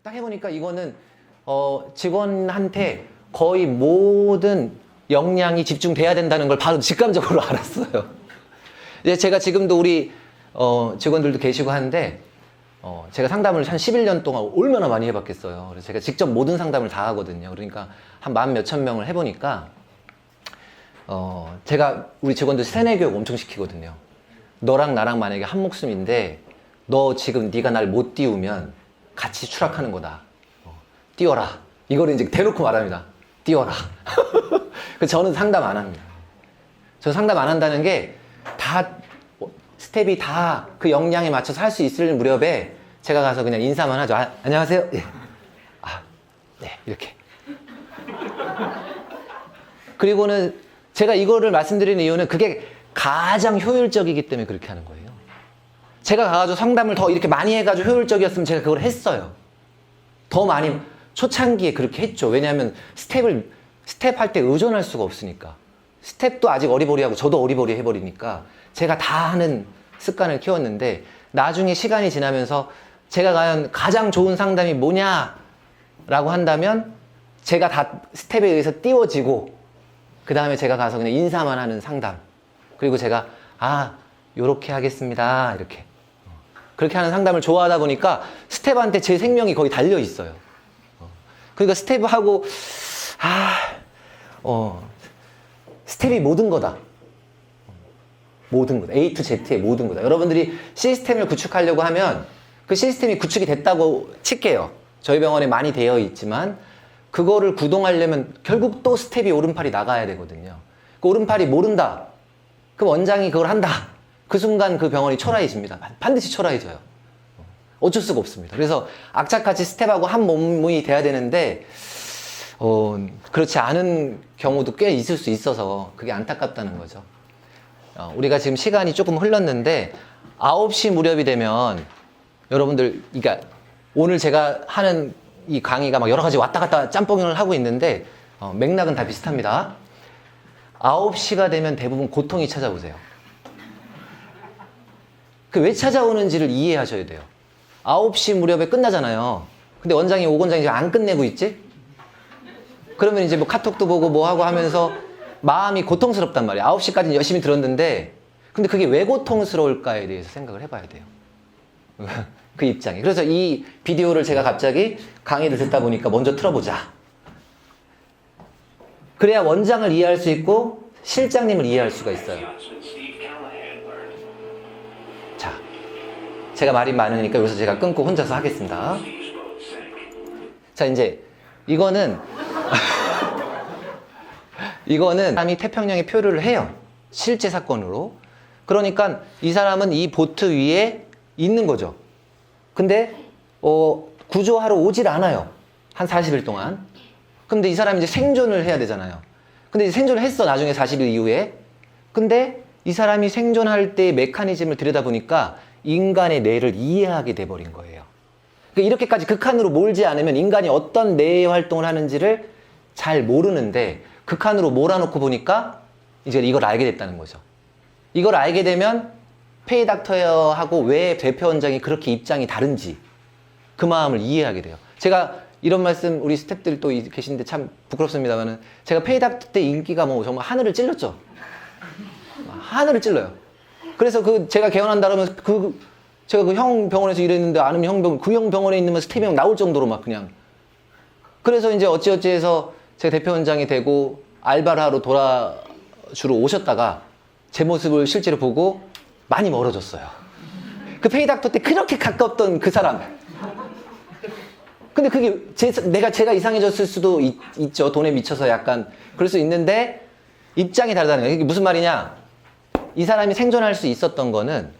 딱 해보니까 이거는 직원한테 거의 모든 역량이 집중돼야 된다는 걸 바로 직감적으로 알았어요. 이제 제가 지금도 우리 직원들도 계시고 하는데 제가 상담을 한 11년 동안 얼마나 많이 해봤겠어요. 그래서 제가 직접 모든 상담을 다 하거든요. 그러니까 한 만 몇천 명을 해보니까 제가 우리 직원들 세뇌 교육 엄청 시키거든요. 너랑 나랑 만약에 한 목숨인데 너 지금 네가 날 못 띄우면 같이 추락하는 거다. 띄워라. 이거를 이제 대놓고 말합니다. 띄워라. 그래서 저는 상담 안 합니다. 저 상담 안 한다는 게 다 스텝이 다 그 역량에 맞춰서 할 수 있을 무렵에 제가 가서 그냥 인사만 하죠. 안녕하세요. 예. 네. 이렇게. 그리고는 제가 이거를 말씀드리는 이유는 그게 가장 효율적이기 때문에 그렇게 하는 거예요. 제가 가가지고 상담을 더 이렇게 많이 해가지고 효율적이었으면 제가 그걸 했어요. 더 많이 초창기에 그렇게 했죠. 왜냐하면 스텝 할 때 의존할 수가 없으니까. 스텝도 아직 어리버리하고 저도 어리버리 해버리니까 제가 다 하는 습관을 키웠는데 나중에 시간이 지나면서 제가 과연 가장 좋은 상담이 뭐냐라고 한다면 제가 다 스텝에 의해서 띄워지고 그 다음에 제가 가서 그냥 인사만 하는 상담. 그리고 제가 요렇게 하겠습니다. 이렇게. 그렇게 하는 상담을 좋아하다 보니까 스텝한테 제 생명이 거의 달려 있어요. 그러니까 스텝하고 스텝이 모든 거다. 모든 거다. A to Z의 모든 거다. 여러분들이 시스템을 구축하려고 하면 그 시스템이 구축이 됐다고 칠게요. 저희 병원에 많이 되어 있지만 그거를 구동하려면 결국 또 스텝이 오른팔이 나가야 되거든요. 그 오른팔이 모른다. 그 원장이 그걸 한다. 그 순간 그 병원이 초라해집니다. 반드시 초라해져요. 어쩔 수가 없습니다. 그래서 악착같이 스텝하고 한 몸이 돼야 되는데 그렇지 않은 경우도 꽤 있을 수 있어서 그게 안타깝다는 거죠. 우리가 지금 시간이 조금 흘렀는데 9시 무렵이 되면 여러분들 그러니까 오늘 제가 하는 이 강의가 막 여러 가지 왔다 갔다 짬뽕을 하고 있는데 맥락은 다 비슷합니다. 9시가 되면 대부분 고통이 찾아오세요. 그 왜 찾아오는지를 이해하셔야 돼요. 9시 무렵에 끝나잖아요. 근데 원장이 오 원장이 지금 안 끝내고 있지? 그러면 이제 뭐 카톡도 보고 뭐 하고 하면서 마음이 고통스럽단 말이에요. 9시까지는 열심히 들었는데 근데 그게 왜 고통스러울까에 대해서 생각을 해봐야 돼요. 그 입장이. 그래서 이 비디오를 제가 갑자기 강의를 듣다 보니까 먼저 틀어보자. 그래야 원장을 이해할 수 있고 실장님을 이해할 수가 있어요. 자, 제가 말이 많으니까 여기서 제가 끊고 혼자서 하겠습니다. 자, 이제 이거는 사람이 태평양에 표류를 해요. 실제 사건으로. 그러니까 이 사람은 이 보트 위에 있는 거죠. 근데 구조하러 오질 않아요. 한 40일 동안. 근데 이 사람이 이제 생존을 해야 되잖아요. 근데 이제 생존을 했어. 나중에 40일 이후에. 근데 이 사람이 생존할 때의 메커니즘을 들여다보니까 인간의 뇌를 이해하게 돼버린 거예요. 그러니까 이렇게까지 극한으로 몰지 않으면 인간이 어떤 뇌 활동을 하는지를 잘 모르는데 극한으로 몰아놓고 보니까 이제 이걸 알게 됐다는 거죠. 이걸 알게 되면 페이 닥터하고 왜 대표 원장이 그렇게 입장이 다른지 그 마음을 이해하게 돼요. 제가 이런 말씀 우리 스태프들 또 계신데 참 부끄럽습니다만은 제가 페이 닥터 때 인기가 뭐 정말 하늘을 찔렀죠. 하늘을 찔러요. 그래서 제가 개원한다 그러면 제가 그 형 병원에서 일했는데 아는 그 형 병원에 있는 스텝이 형 나올 정도로 막 그냥. 그래서 이제 어찌어찌 해서 제가 대표 원장이 되고 알바를 하러 주로 오셨다가 제 모습을 실제로 보고 많이 멀어졌어요. 그 페이 닥터 때 그렇게 가깝던 그 사람. 근데 그게 제가 이상해졌을 수도 있죠. 돈에 미쳐서 약간 그럴 수 있는데 입장이 다르다는 거예요. 이게 무슨 말이냐? 이 사람이 생존할 수 있었던 거는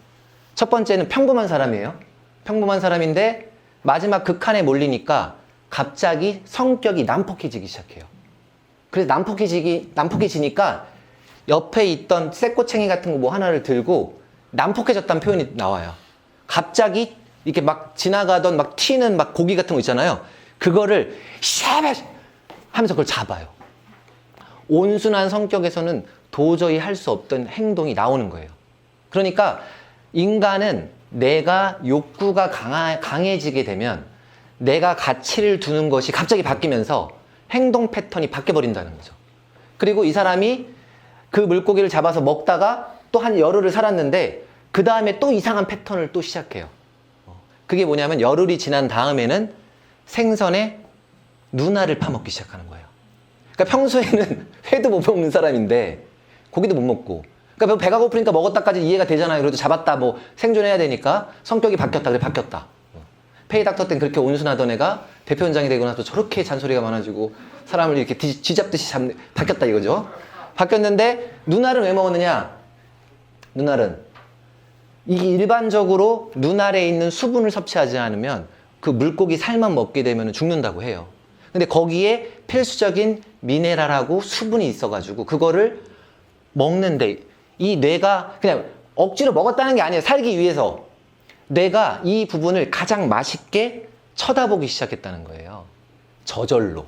첫 번째는 평범한 사람이에요. 평범한 사람인데 마지막 극한에 몰리니까 갑자기 성격이 난폭해지기 시작해요. 그래서 난폭해지니까 옆에 있던 쇠꼬챙이 같은 거 뭐 하나를 들고 난폭해졌다는 표현이 나와요. 갑자기 이렇게 막 지나가던 막 튀는 막 고기 같은 거 있잖아요. 그거를 샤베 하면서 그걸 잡아요. 온순한 성격에서는 도저히 할 수 없던 행동이 나오는 거예요. 그러니까 인간은 내가 욕구가 강해지게 되면 내가 가치를 두는 것이 갑자기 바뀌면서 행동 패턴이 바뀌어버린다는 거죠. 그리고 이 사람이 그 물고기를 잡아서 먹다가 또 한 열흘을 살았는데 그 다음에 또 이상한 패턴을 또 시작해요. 그게 뭐냐면 열흘이 지난 다음에는 생선에 누나를 파먹기 시작하는 거예요. 그러니까 평소에는 회도 못 먹는 사람인데 고기도 못 먹고, 그러니까 배가 고프니까 먹었다까지 이해가 되잖아요. 그래도 잡았다 뭐 생존해야 되니까 성격이 바뀌었다. 그래 바뀌었다. 페이닥터 땐 그렇게 온순하던 애가 대표원장이 되고 나서 저렇게 잔소리가 많아지고 사람을 이렇게 쥐잡듯이 바뀌었다 이거죠. 바뀌었는데 눈알은 왜 먹었느냐? 눈알은 이게 일반적으로 눈알에 있는 수분을 섭취하지 않으면 그 물고기 살만 먹게 되면 죽는다고 해요. 근데 거기에 필수적인 미네랄하고 수분이 있어가지고 그거를 먹는데 이 뇌가 그냥 억지로 먹었다는 게 아니에요. 살기 위해서 뇌가 이 부분을 가장 맛있게 쳐다보기 시작했다는 거예요. 저절로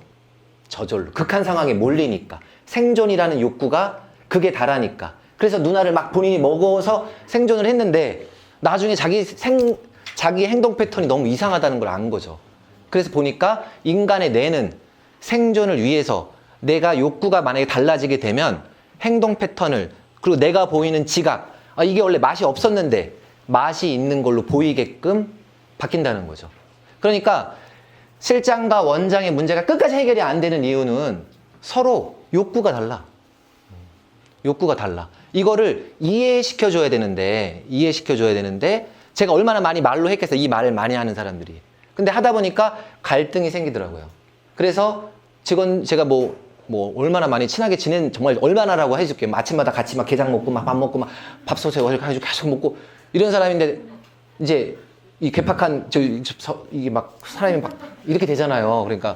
극한 상황에 몰리니까 생존이라는 욕구가 극에 달하니까. 그래서 누나를 막 본인이 먹어서 생존을 했는데 나중에 자기 행동 패턴이 너무 이상하다는 걸 안 거죠. 그래서 보니까 인간의 뇌는 생존을 위해서 내가 욕구가 만약에 달라지게 되면 행동 패턴을, 그리고 내가 보이는 지각, 이게 원래 맛이 없었는데 맛이 있는 걸로 보이게끔 바뀐다는 거죠. 그러니까 실장과 원장의 문제가 끝까지 해결이 안 되는 이유는 서로 욕구가 달라. 이거를 이해시켜줘야 되는데 제가 얼마나 많이 말로 했겠어요. 이 말을 많이 하는 사람들이. 근데 하다 보니까 갈등이 생기더라고요. 그래서 제가 얼마나 많이 친하게 지낸, 정말 얼마나라고 해줄게요. 아침마다 같이 막 게장 먹고, 막 밥 먹고, 막 밥솥에 해가지고 계속 먹고, 이런 사람인데, 이제, 이 괴팍한, 이게 막, 사람이 막, 이렇게 되잖아요. 그러니까,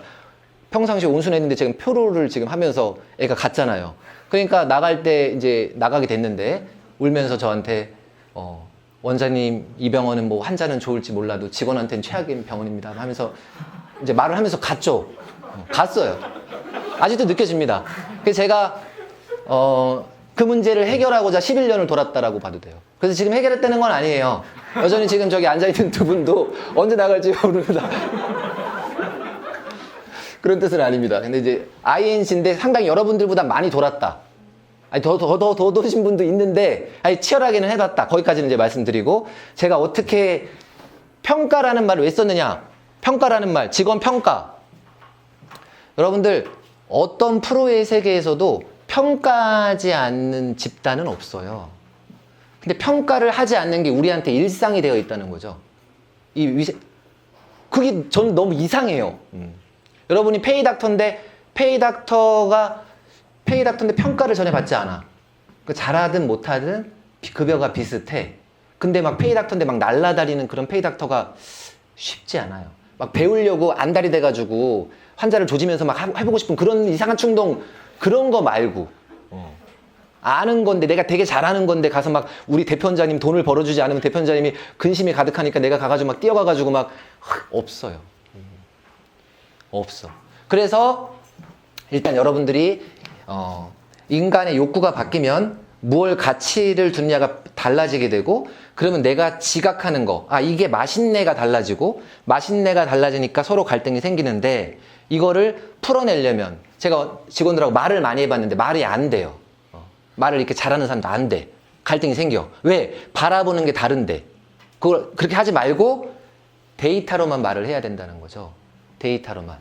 평상시에 온순했는데 지금 표로를 지금 하면서 애가 갔잖아요. 그러니까 나갈 때 이제 나가게 됐는데, 울면서 저한테, 원장님, 이 병원은 뭐 환자는 좋을지 몰라도 직원한테는 최악인 병원입니다. 하면서 이제 말을 하면서 갔죠. 갔어요. 아직도 느껴집니다. 그래서 제가 그 문제를 해결하고자 11년을 돌았다라고 봐도 돼요. 그래서 지금 해결했다는 건 아니에요. 여전히 지금 저기 앉아있는 두 분도 언제 나갈지 모릅니다. 그런 뜻은 아닙니다. 근데 이제 INC인데 상당히 여러분들보다 많이 돌았다. 아니 더 도신 분도 있는데 치열하게는 해봤다. 거기까지는 이제 말씀드리고, 제가 어떻게 평가라는 말을 왜 썼느냐? 평가라는 말, 직원 평가. 여러분들 어떤 프로의 세계에서도 평가하지 않는 집단은 없어요. 근데 평가를 하지 않는 게 우리한테 일상이 되어 있다는 거죠. 그게 저는 너무 이상해요. 여러분이 페이닥터인데 평가를 전혀 받지 않아. 잘하든 못하든 급여가 비슷해. 근데 막 페이닥터인데 막 날라다니는 그런 페이닥터가 쉽지 않아요. 막 배우려고 안달이 돼가지고 환자를 조지면서 막 해보고 싶은 그런 이상한 충동, 그런 거 말고, 아는 건데, 내가 되게 잘하는 건데 가서 막 우리 대표원장님 돈을 벌어주지 않으면 대표원장님이 근심이 가득하니까 내가 가가지고 막 뛰어가가지고 막 없어요. 없어. 그래서 일단 여러분들이 인간의 욕구가 바뀌면 무엇 가치를 두느냐가 달라지게 되고, 그러면 내가 지각하는 거, 이게 맛있네가 달라지고, 맛있네가 달라지니까 서로 갈등이 생기는데, 이거를 풀어내려면 제가 직원들하고 말을 많이 해봤는데 말이 안 돼요. 말을 이렇게 잘하는 사람도 안 돼. 갈등이 생겨. 왜? 바라보는 게 다른데. 그걸 그렇게 하지 말고 데이터로만 말을 해야 된다는 거죠. 데이터로만.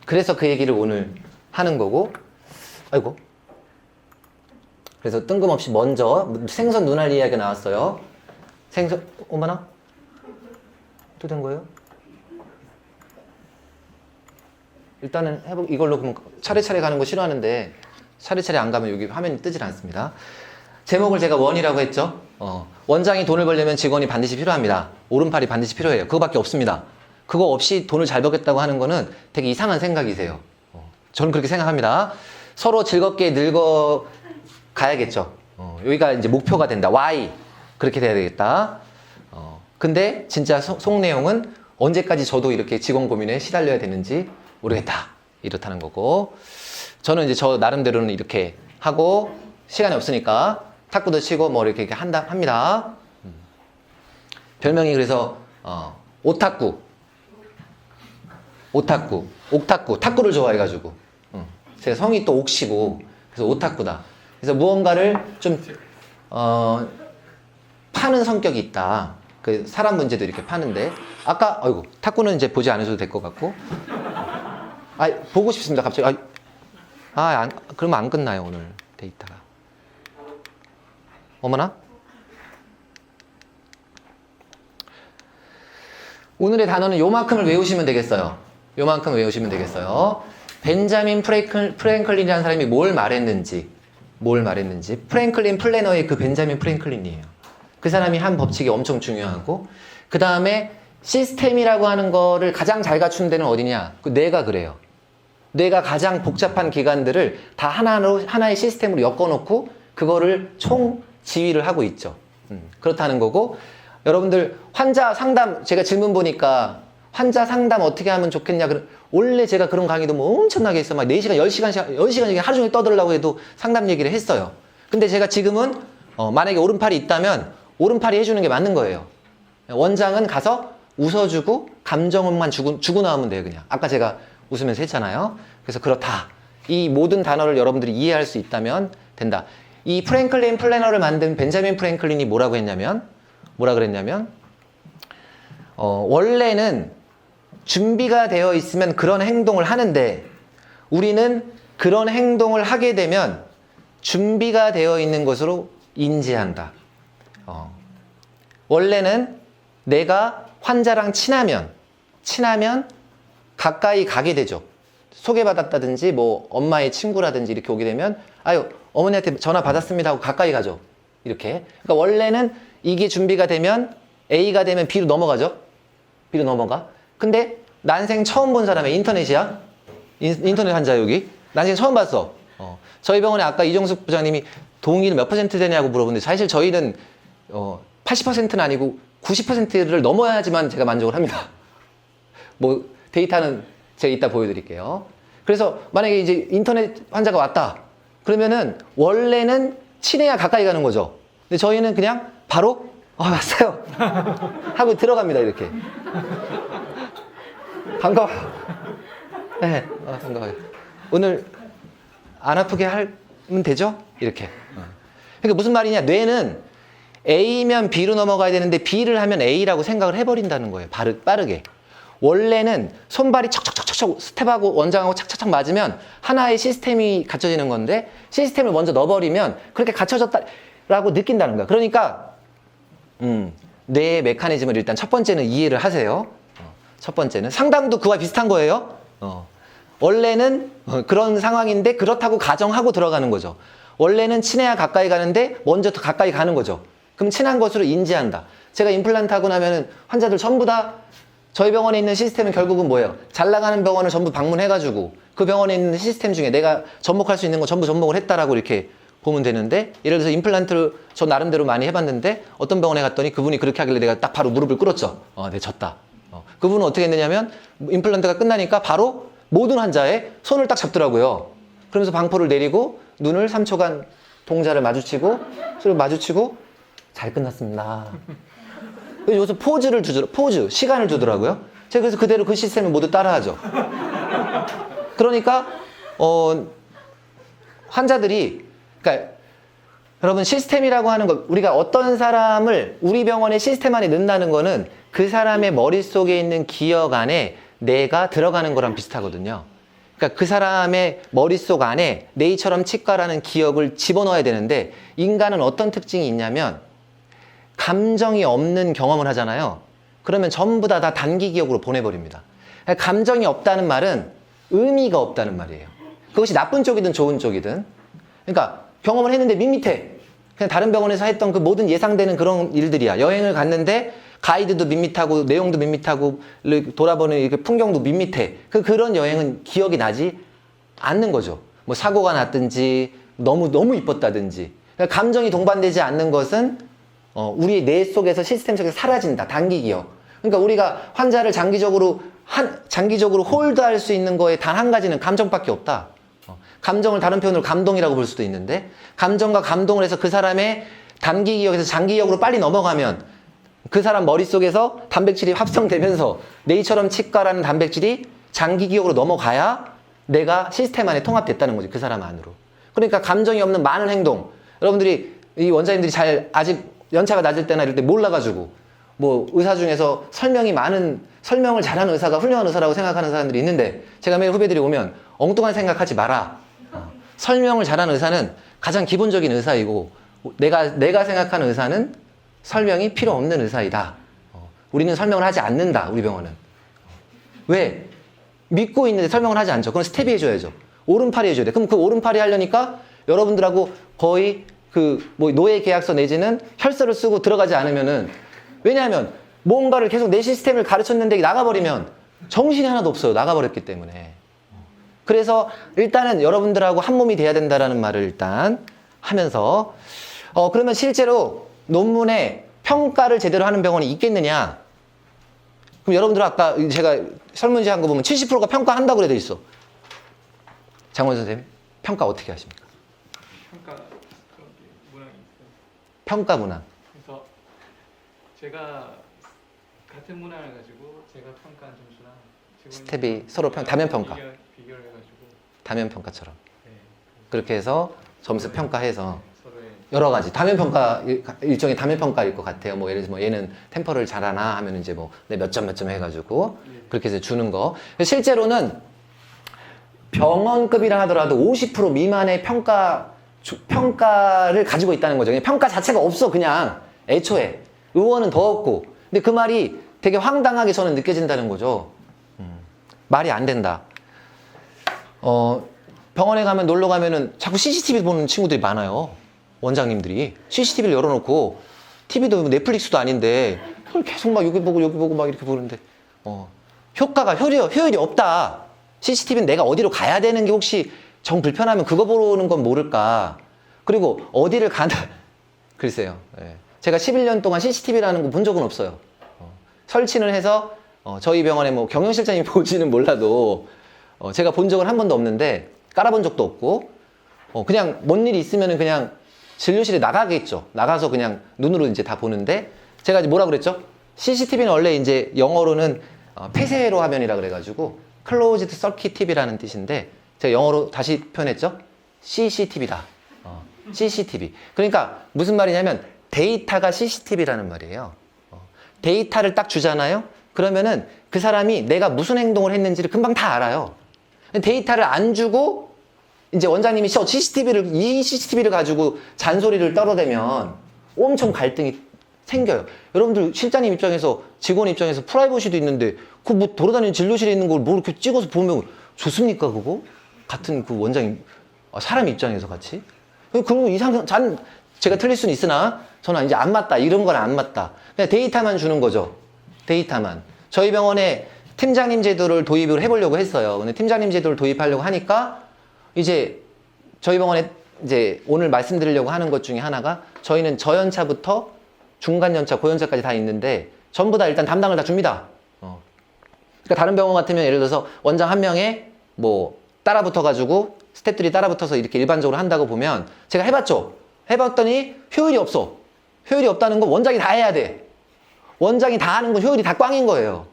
그래서 그 얘기를 오늘 하는 거고, 아이고. 그래서 뜬금없이 먼저 생선 눈알 이야기가 나왔어요. 생선, 어머나? 또 된 거예요? 일단은 이걸로 그럼 차례차례 가는 거 싫어하는데 차례차례 안 가면 여기 화면이 뜨질 않습니다. 제목을 제가 원이라고 했죠. 원장이 돈을 벌려면 직원이 반드시 필요합니다. 오른팔이 반드시 필요해요. 그거밖에 없습니다. 그거 없이 돈을 잘 벌겠다고 하는 거는 되게 이상한 생각이세요. 저는 그렇게 생각합니다. 서로 즐겁게 늙어 가야겠죠. 여기가 이제 목표가 된다. Y. 그렇게 돼야 되겠다. 근데 진짜 속 내용은 언제까지 저도 이렇게 직원 고민에 시달려야 되는지 모르겠다. 이렇다는 거고. 저는 이제 저 나름대로는 이렇게 하고, 시간이 없으니까 탁구도 치고 뭐 이렇게 합니다. 별명이 그래서 오타쿠, 옥타쿠, 탁구를 좋아해가지고 제 성이 또 옥시고 그래서 오타쿠다. 그래서 무언가를 좀 파는 성격이 있다. 그 사람 문제도 이렇게 파는데 아까 아이고 탁구는 이제 보지 않으셔도 될 것 같고 보고 싶습니다. 갑자기 그러면 안 끝나요 오늘 데이터가. 어머나. 오늘의 단어는 요만큼을 외우시면 되겠어요. 요만큼 외우시면 되겠어요. 벤자민 프랭클린이라는 사람이 뭘 말했는지. 프랭클린 플래너의 그 벤자민 프랭클린이에요. 그 사람이 한 법칙이 엄청 중요하고, 그 다음에 시스템이라고 하는 거를 가장 잘 갖춘 데는 어디냐? 그 뇌가 그래요. 뇌가 가장 복잡한 기관들을 다 하나의 시스템으로 엮어놓고 그거를 총 지휘를 하고 있죠. 그렇다는 거고, 여러분들 환자 상담 제가 질문 보니까 환자 상담 어떻게 하면 좋겠냐. 원래 제가 그런 강의도 뭐 엄청나게 했어. 막 4시간, 10시간 하루 종일 떠들려고 해도 상담 얘기를 했어요. 근데 제가 지금은 만약에 오른팔이 있다면 오른팔이 해주는 게 맞는 거예요. 원장은 가서 웃어주고 감정음만 주고 나오면 돼요. 그냥 아까 제가 웃으면서 했잖아요. 그래서 그렇다. 이 모든 단어를 여러분들이 이해할 수 있다면 된다. 이 프랭클린 플래너를 만든 벤자민 프랭클린이 뭐라 그랬냐면 원래는 준비가 되어 있으면 그런 행동을 하는데 우리는 그런 행동을 하게 되면 준비가 되어 있는 것으로 인지한다. 원래는 내가 환자랑 친하면 가까이 가게 되죠. 소개받았다든지 뭐 엄마의 친구라든지 이렇게 오게 되면 어머니한테 전화 받았습니다 하고 가까이 가죠. 이렇게. 그러니까 원래는 이게 준비가 되면 A가 되면 B로 넘어가죠. B로 넘어가. 근데 난생 처음 본 사람의 인터넷이야. 인터넷 환자 여기. 난생 처음 봤어. 저희 병원에 아까 이정숙 부장님이 동의는 몇 퍼센트 되냐고 물어보는데 사실 저희는 80%는 아니고 90%를 넘어야지만 제가 만족을 합니다. 뭐 데이터는 제가 이따 보여드릴게요. 그래서 만약에 이제 인터넷 환자가 왔다. 그러면은 원래는 친해야 가까이 가는 거죠. 근데 저희는 그냥 바로 왔어요 하고 들어갑니다. 이렇게. 반가워요. 네, 반가워요. 오늘 안 아프게 하면 되죠? 이렇게. 그러니까 무슨 말이냐? 뇌는 A면 B로 넘어가야 되는데 B를 하면 A라고 생각을 해버린다는 거예요. 빠르게. 원래는 손발이 척척척척 스텝하고 원장하고 착착착 맞으면 하나의 시스템이 갖춰지는 건데 시스템을 먼저 넣어버리면 그렇게 갖춰졌다라고 느낀다는 거야. 그러니까 뇌의 메커니즘을 일단 첫 번째는 이해를 하세요. 첫 번째는 상담도 그와 비슷한 거예요. 원래는 그런 상황인데 그렇다고 가정하고 들어가는 거죠. 원래는 친해야 가까이 가는데 먼저 더 가까이 가는 거죠. 그럼 친한 것으로 인지한다. 제가 임플란트 하고 나면은 환자들 전부 다 저희 병원에 있는 시스템은 결국은 뭐예요? 잘 나가는 병원을 전부 방문해가지고 그 병원에 있는 시스템 중에 내가 접목할 수 있는 거 전부 접목을 했다라고 이렇게 보면 되는데, 예를 들어서 임플란트를 저 나름대로 많이 해봤는데 어떤 병원에 갔더니 그분이 그렇게 하길래 내가 딱 바로 무릎을 꿇었죠. 네, 졌다. 그분은 어떻게 했느냐면 임플란트가 끝나니까 바로 모든 환자의 손을 딱 잡더라고요. 그러면서 방포를 내리고 눈을 3초간 동자를 마주치고 서로 마주치고 잘 끝났습니다. 여기서 포즈, 시간을 두더라고요. 제가 그래서 그대로 그 시스템을 모두 따라하죠. 그러니까 환자들이, 그러니까 여러분 시스템이라고 하는 것, 우리가 어떤 사람을 우리 병원의 시스템 안에 넣는다는 거는 그 사람의 머릿속에 있는 기억 안에 내가 들어가는 거랑 비슷하거든요. 그러니까 그 사람의 머릿속 안에 네이처럼 치과라는 기억을 집어넣어야 되는데 인간은 어떤 특징이 있냐면 감정이 없는 경험을 하잖아요. 그러면 전부 다 단기 기억으로 보내버립니다. 감정이 없다는 말은 의미가 없다는 말이에요. 그것이 나쁜 쪽이든 좋은 쪽이든. 그러니까 경험을 했는데 밋밋해. 그냥 다른 병원에서 했던 그 모든 예상되는 그런 일들이야. 여행을 갔는데 가이드도 밋밋하고 내용도 밋밋하고 돌아보는 이렇게 풍경도 밋밋해. 그런 여행은 기억이 나지 않는 거죠. 뭐 사고가 났든지 너무 이뻤다든지. 그러니까 감정이 동반되지 않는 것은 우리의 뇌 속에서 시스템 속에서 사라진다. 단기 기억. 그러니까 우리가 환자를 장기적으로 홀드할 수 있는 거에 단 한 가지는 감정밖에 없다. 감정을 다른 표현으로 감동이라고 볼 수도 있는데 감정과 감동을 해서 그 사람의 단기 기억에서 장기 기억으로 빨리 넘어가면 그 사람 머릿속에서 단백질이 합성되면서 네이처럼 치과라는 단백질이 장기 기억으로 넘어가야 내가 시스템 안에 통합됐다는 거지. 그 사람 안으로. 그러니까 감정이 없는 많은 행동. 여러분들이 이 원장님들이 잘 아직 연차가 낮을 때나 이럴 때 몰라가지고 뭐 의사 중에서 설명을 잘하는 의사가 훌륭한 의사라고 생각하는 사람들이 있는데 제가 매일 후배들이 오면 엉뚱한 생각하지 마라. 설명을 잘하는 의사는 가장 기본적인 의사이고 내가 생각하는 의사는 설명이 필요 없는 의사이다. 우리는 설명을 하지 않는다. 우리 병원은. 왜? 믿고 있는데 설명을 하지 않죠. 그건 스텝이 해줘야죠. 오른팔이 해줘야 돼. 그럼 그 오른팔이 하려니까 여러분들하고 거의 뭐 노예 계약서 내지는 혈서를 쓰고 들어가지 않으면은 왜냐하면 뭔가를 계속 내 시스템을 가르쳤는데 나가버리면 정신이 하나도 없어요. 나가버렸기 때문에. 그래서 일단은 여러분들하고 한 몸이 돼야 된다라는 말을 일단 하면서 그러면 실제로 논문에 평가를 제대로 하는 병원이 있겠느냐? 그럼 여러분들 아까 제가 설문지 한 거 보면 70%가 평가한다고 그래 돼 있어. 장원 선생님, 평가 어떻게 하십니까? 평가 그런 게 문항이 있어요. 평가 문항. 그래서 제가 같은 문항을 가지고 제가 평가한 점수랑 스텝이 서로 다면 평가. 비교를 해가지고 다면 평가처럼. 네, 그렇게 해서 점수 평가해서 네, 서로의 여러 가지 다면 평가 일종의 다면 평가일 것 같아요. 뭐 예를 들어서 뭐 얘는 템퍼를 잘하나 하면 이제 뭐 몇 점 해가지고 그렇게 해서 주는 거. 실제로는 병원급이라 하더라도 50% 미만의 평가를 가지고 있다는 거죠. 그냥 평가 자체가 없어 그냥 애초에 의원은 더 없고. 근데 그 말이 되게 황당하게 저는 느껴진다는 거죠. 말이 안 된다. 병원에 가면 놀러 가면은 자꾸 CCTV 보는 친구들이 많아요. 원장님들이 CCTV를 열어놓고 TV도 넷플릭스도 아닌데 그걸 계속 막 여기 보고 막 이렇게 보는데 효율이 없다. CCTV는 내가 어디로 가야 되는 게 혹시 정 불편하면 그거 보는 건 모를까. 그리고 어디를 가나 글쎄요. 예. 제가 11년 동안 CCTV라는 거 본 적은 없어요. 설치를 해서 저희 병원에 뭐 경영실장님이 보지는 몰라도 제가 본 적은 한 번도 없는데 깔아본 적도 없고 그냥 뭔 일이 있으면은 그냥 진료실에 나가겠죠. 나가서 그냥 눈으로 이제 다 보는데 제가 이제 뭐라 그랬죠? CCTV는 원래 이제 영어로는 폐쇄로 화면이라 그래가지고 Closed Circuit TV라는 뜻인데 제가 영어로 다시 표현했죠? CCTV다. CCTV. 그러니까 무슨 말이냐면 데이터가 CCTV라는 말이에요. 데이터를 딱 주잖아요. 그러면은 그 사람이 내가 무슨 행동을 했는지를 금방 다 알아요. 데이터를 안 주고 이제 원장님이 이 CCTV를 가지고 잔소리를 떨어대면 엄청 갈등이 생겨요. 여러분들 실장님 입장에서 직원 입장에서 프라이버시도 있는데 그 뭐 돌아다니는 진료실에 있는 걸 뭐 이렇게 찍어서 보면 좋습니까 그거? 같은 그 원장님 사람 입장에서 같이 그리고 제가 틀릴 수는 있으나 저는 이제 안 맞다 이런 건 안 맞다. 그냥 데이터만 주는 거죠. 데이터만. 저희 병원에 팀장님 제도를 도입을 해보려고 했어요. 근데 팀장님 제도를 도입하려고 하니까 이제 저희 병원에 이제 오늘 말씀드리려고 하는 것 중에 하나가 저희는 저연차부터 중간연차, 고연차까지 다 있는데 전부 다 일단 담당을 다 줍니다. 그러니까 다른 병원 같으면 예를 들어서 원장 한 명에 뭐 따라붙어가지고 스태프들이 따라붙어서 이렇게 일반적으로 한다고 보면 제가 해봤죠. 해봤더니 효율이 없어. 효율이 없다는 건 원장이 다 해야 돼. 원장이 다 하는 건 효율이 다 꽝인 거예요.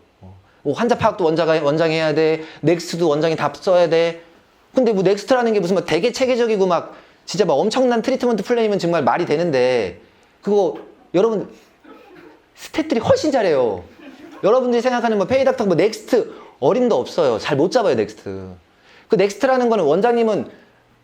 환자 파악도 원장이 해야 돼. 넥스트도 원장이 다 써야 돼. 근데 뭐 넥스트라는 게 무슨 막 되게 체계적이고 막 진짜 막 엄청난 트리트먼트 플랜이면 정말 말이 되는데 그거 여러분 스태프들이 훨씬 잘해요. 여러분들이 생각하는 뭐 페이닥터 뭐 넥스트 어림도 없어요. 잘 못 잡아요 넥스트. 그 넥스트라는 거는 원장님은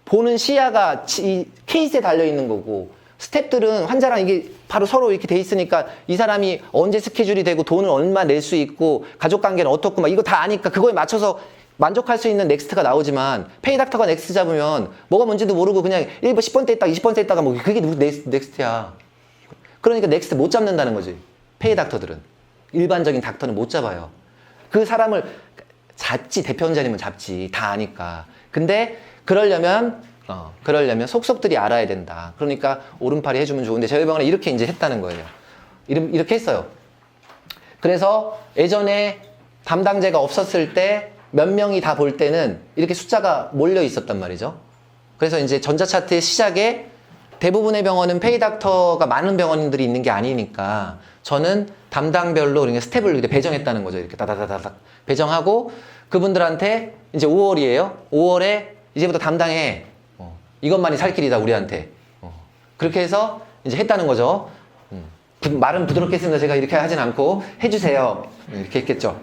보는 시야가 이 케이스에 달려 있는 거고 스태프들은 환자랑 이게 바로 서로 이렇게 돼 있으니까 이 사람이 언제 스케줄이 되고 돈을 얼마 낼 수 있고 가족 관계는 어떻고 막 이거 다 아니까 그거에 맞춰서 만족할 수 있는 넥스트가 나오지만 페이닥터가 넥스트 잡으면 뭐가 뭔지도 모르고 그냥 1번 10번째 있다가 20번째 있다가 뭐 그게 누구 넥스트야. 그러니까 넥스트 못 잡는다는 거지. 페이닥터들은. 일반적인 닥터는 못 잡아요. 그 사람을 잡지, 대표원장님은 잡지. 다 아니까. 근데 그러려면 속속들이 알아야 된다. 그러니까 오른팔이 해주면 좋은데 저희 병원에 이렇게 이제 했다는 거예요. 이렇게 했어요. 그래서 예전에 담당자가 없었을 때 몇 명이 다 볼 때는 이렇게 숫자가 몰려 있었단 말이죠. 그래서 이제 전자차트의 시작에 대부분의 병원은 페이닥터가 많은 병원들이 있는 게 아니니까 저는 담당별로 그러니까 스텝을 이렇게 배정했다는 거죠. 이렇게 다다다닥 배정하고 그분들한테 이제 5월이에요. 5월에 이제부터 담당해. 이것만이 살 길이다 우리한테. 그렇게 해서 이제 했다는 거죠. 말은 부드럽게 했습니다. 제가 이렇게 하진 않고 해주세요. 이렇게 했겠죠.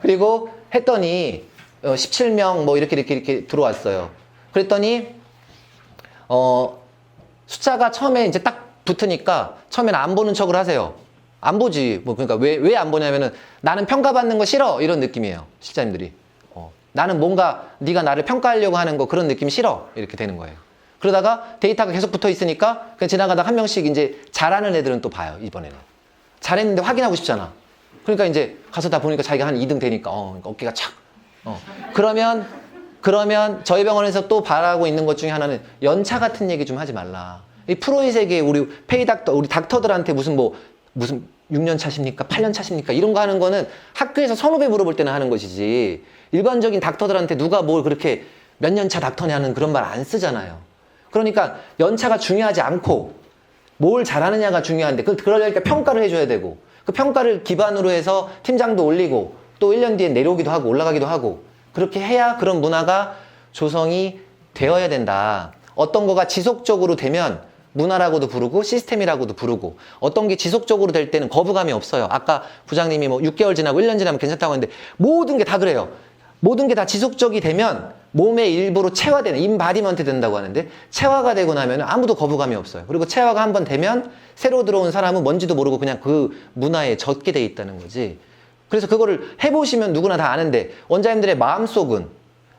그리고 했더니 17명 뭐 이렇게 들어왔어요. 그랬더니 숫자가 처음에 이제 딱 붙으니까 처음에는 안 보는 척을 하세요. 안 보지. 뭐 그러니까 왜 안 보냐면은 나는 평가받는 거 싫어 이런 느낌이에요. 실장님들이. 나는 뭔가 네가 나를 평가하려고 하는 거 그런 느낌 싫어 이렇게 되는 거예요. 그러다가 데이터가 계속 붙어 있으니까 그냥 지나가다 한 명씩 이제 잘하는 애들은 또 봐요. 이번에는 잘했는데 확인하고 싶잖아. 그러니까 이제 가서 다 보니까 자기가 한 2등 되니까 그러니까 어깨가 착. 그러면 저희 병원에서 또 바라고 있는 것 중에 하나는 연차 같은 얘기 좀 하지 말라. 이 프로의 세계에 우리 페이닥터, 우리 닥터들한테 무슨 6년 차십니까? 8년 차십니까? 이런 거 하는 거는 학교에서 선후배 물어볼 때는 하는 것이지 일반적인 닥터들한테 누가 뭘 그렇게 몇 년 차 닥터냐는 그런 말 안 쓰잖아요. 그러니까 연차가 중요하지 않고 뭘 잘하느냐가 중요한데 그러려니까 평가를 해줘야 되고 그 평가를 기반으로 해서 팀장도 올리고 또 1년 뒤에 내려오기도 하고 올라가기도 하고 그렇게 해야 그런 문화가 조성이 되어야 된다. 어떤 거가 지속적으로 되면 문화라고도 부르고 시스템이라고도 부르고 어떤 게 지속적으로 될 때는 거부감이 없어요. 아까 부장님이 뭐 6개월 지나고 1년 지나면 괜찮다고 했는데 모든 게 다 그래요. 모든 게 다 지속적이 되면 몸의 일부로 체화되는 인바디먼트 된다고 하는데 체화가 되고 나면 아무도 거부감이 없어요. 그리고 체화가 한번 되면 새로 들어온 사람은 뭔지도 모르고 그냥 그 문화에 젖게 돼 있다는 거지. 그래서 그거를 해보시면 누구나 다 아는데 원장님들의 마음속은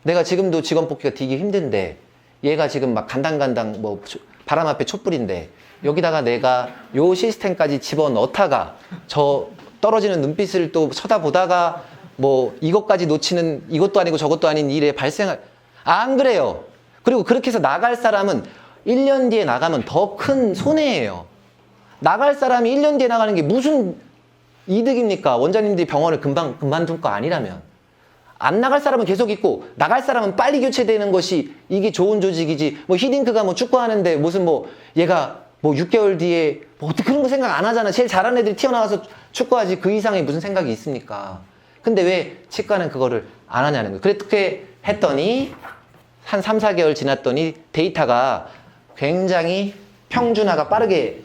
내가 지금도 직원 뽑기가 되게 힘든데 얘가 지금 막 간당간당 뭐 바람 앞에 촛불인데 여기다가 내가 요 시스템까지 집어넣다가 저 떨어지는 눈빛을 또 쳐다보다가 뭐 이것까지 놓치는 이것도 아니고 저것도 아닌 일에 발생할 안 그래요. 그리고 그렇게 해서 나갈 사람은 1년 뒤에 나가면 더 큰 손해예요. 나갈 사람이 1년 뒤에 나가는 게 무슨 이득입니까? 원장님들이 병원을 금방 그만둘 거 아니라면. 안 나갈 사람은 계속 있고 나갈 사람은 빨리 교체되는 것이 이게 좋은 조직이지. 뭐 히딩크가 뭐 축구하는데 무슨 뭐 얘가 뭐 6개월 뒤에 뭐 어떻게 그런 거 생각 안 하잖아. 제일 잘하는 애들이 튀어나와서 축구하지 그 이상의 무슨 생각이 있습니까? 근데 왜 치과는 그거를 안 하냐는 거예요. 그렇게 했더니 한 3, 4개월 지났더니 데이터가 굉장히 평준화가 빠르게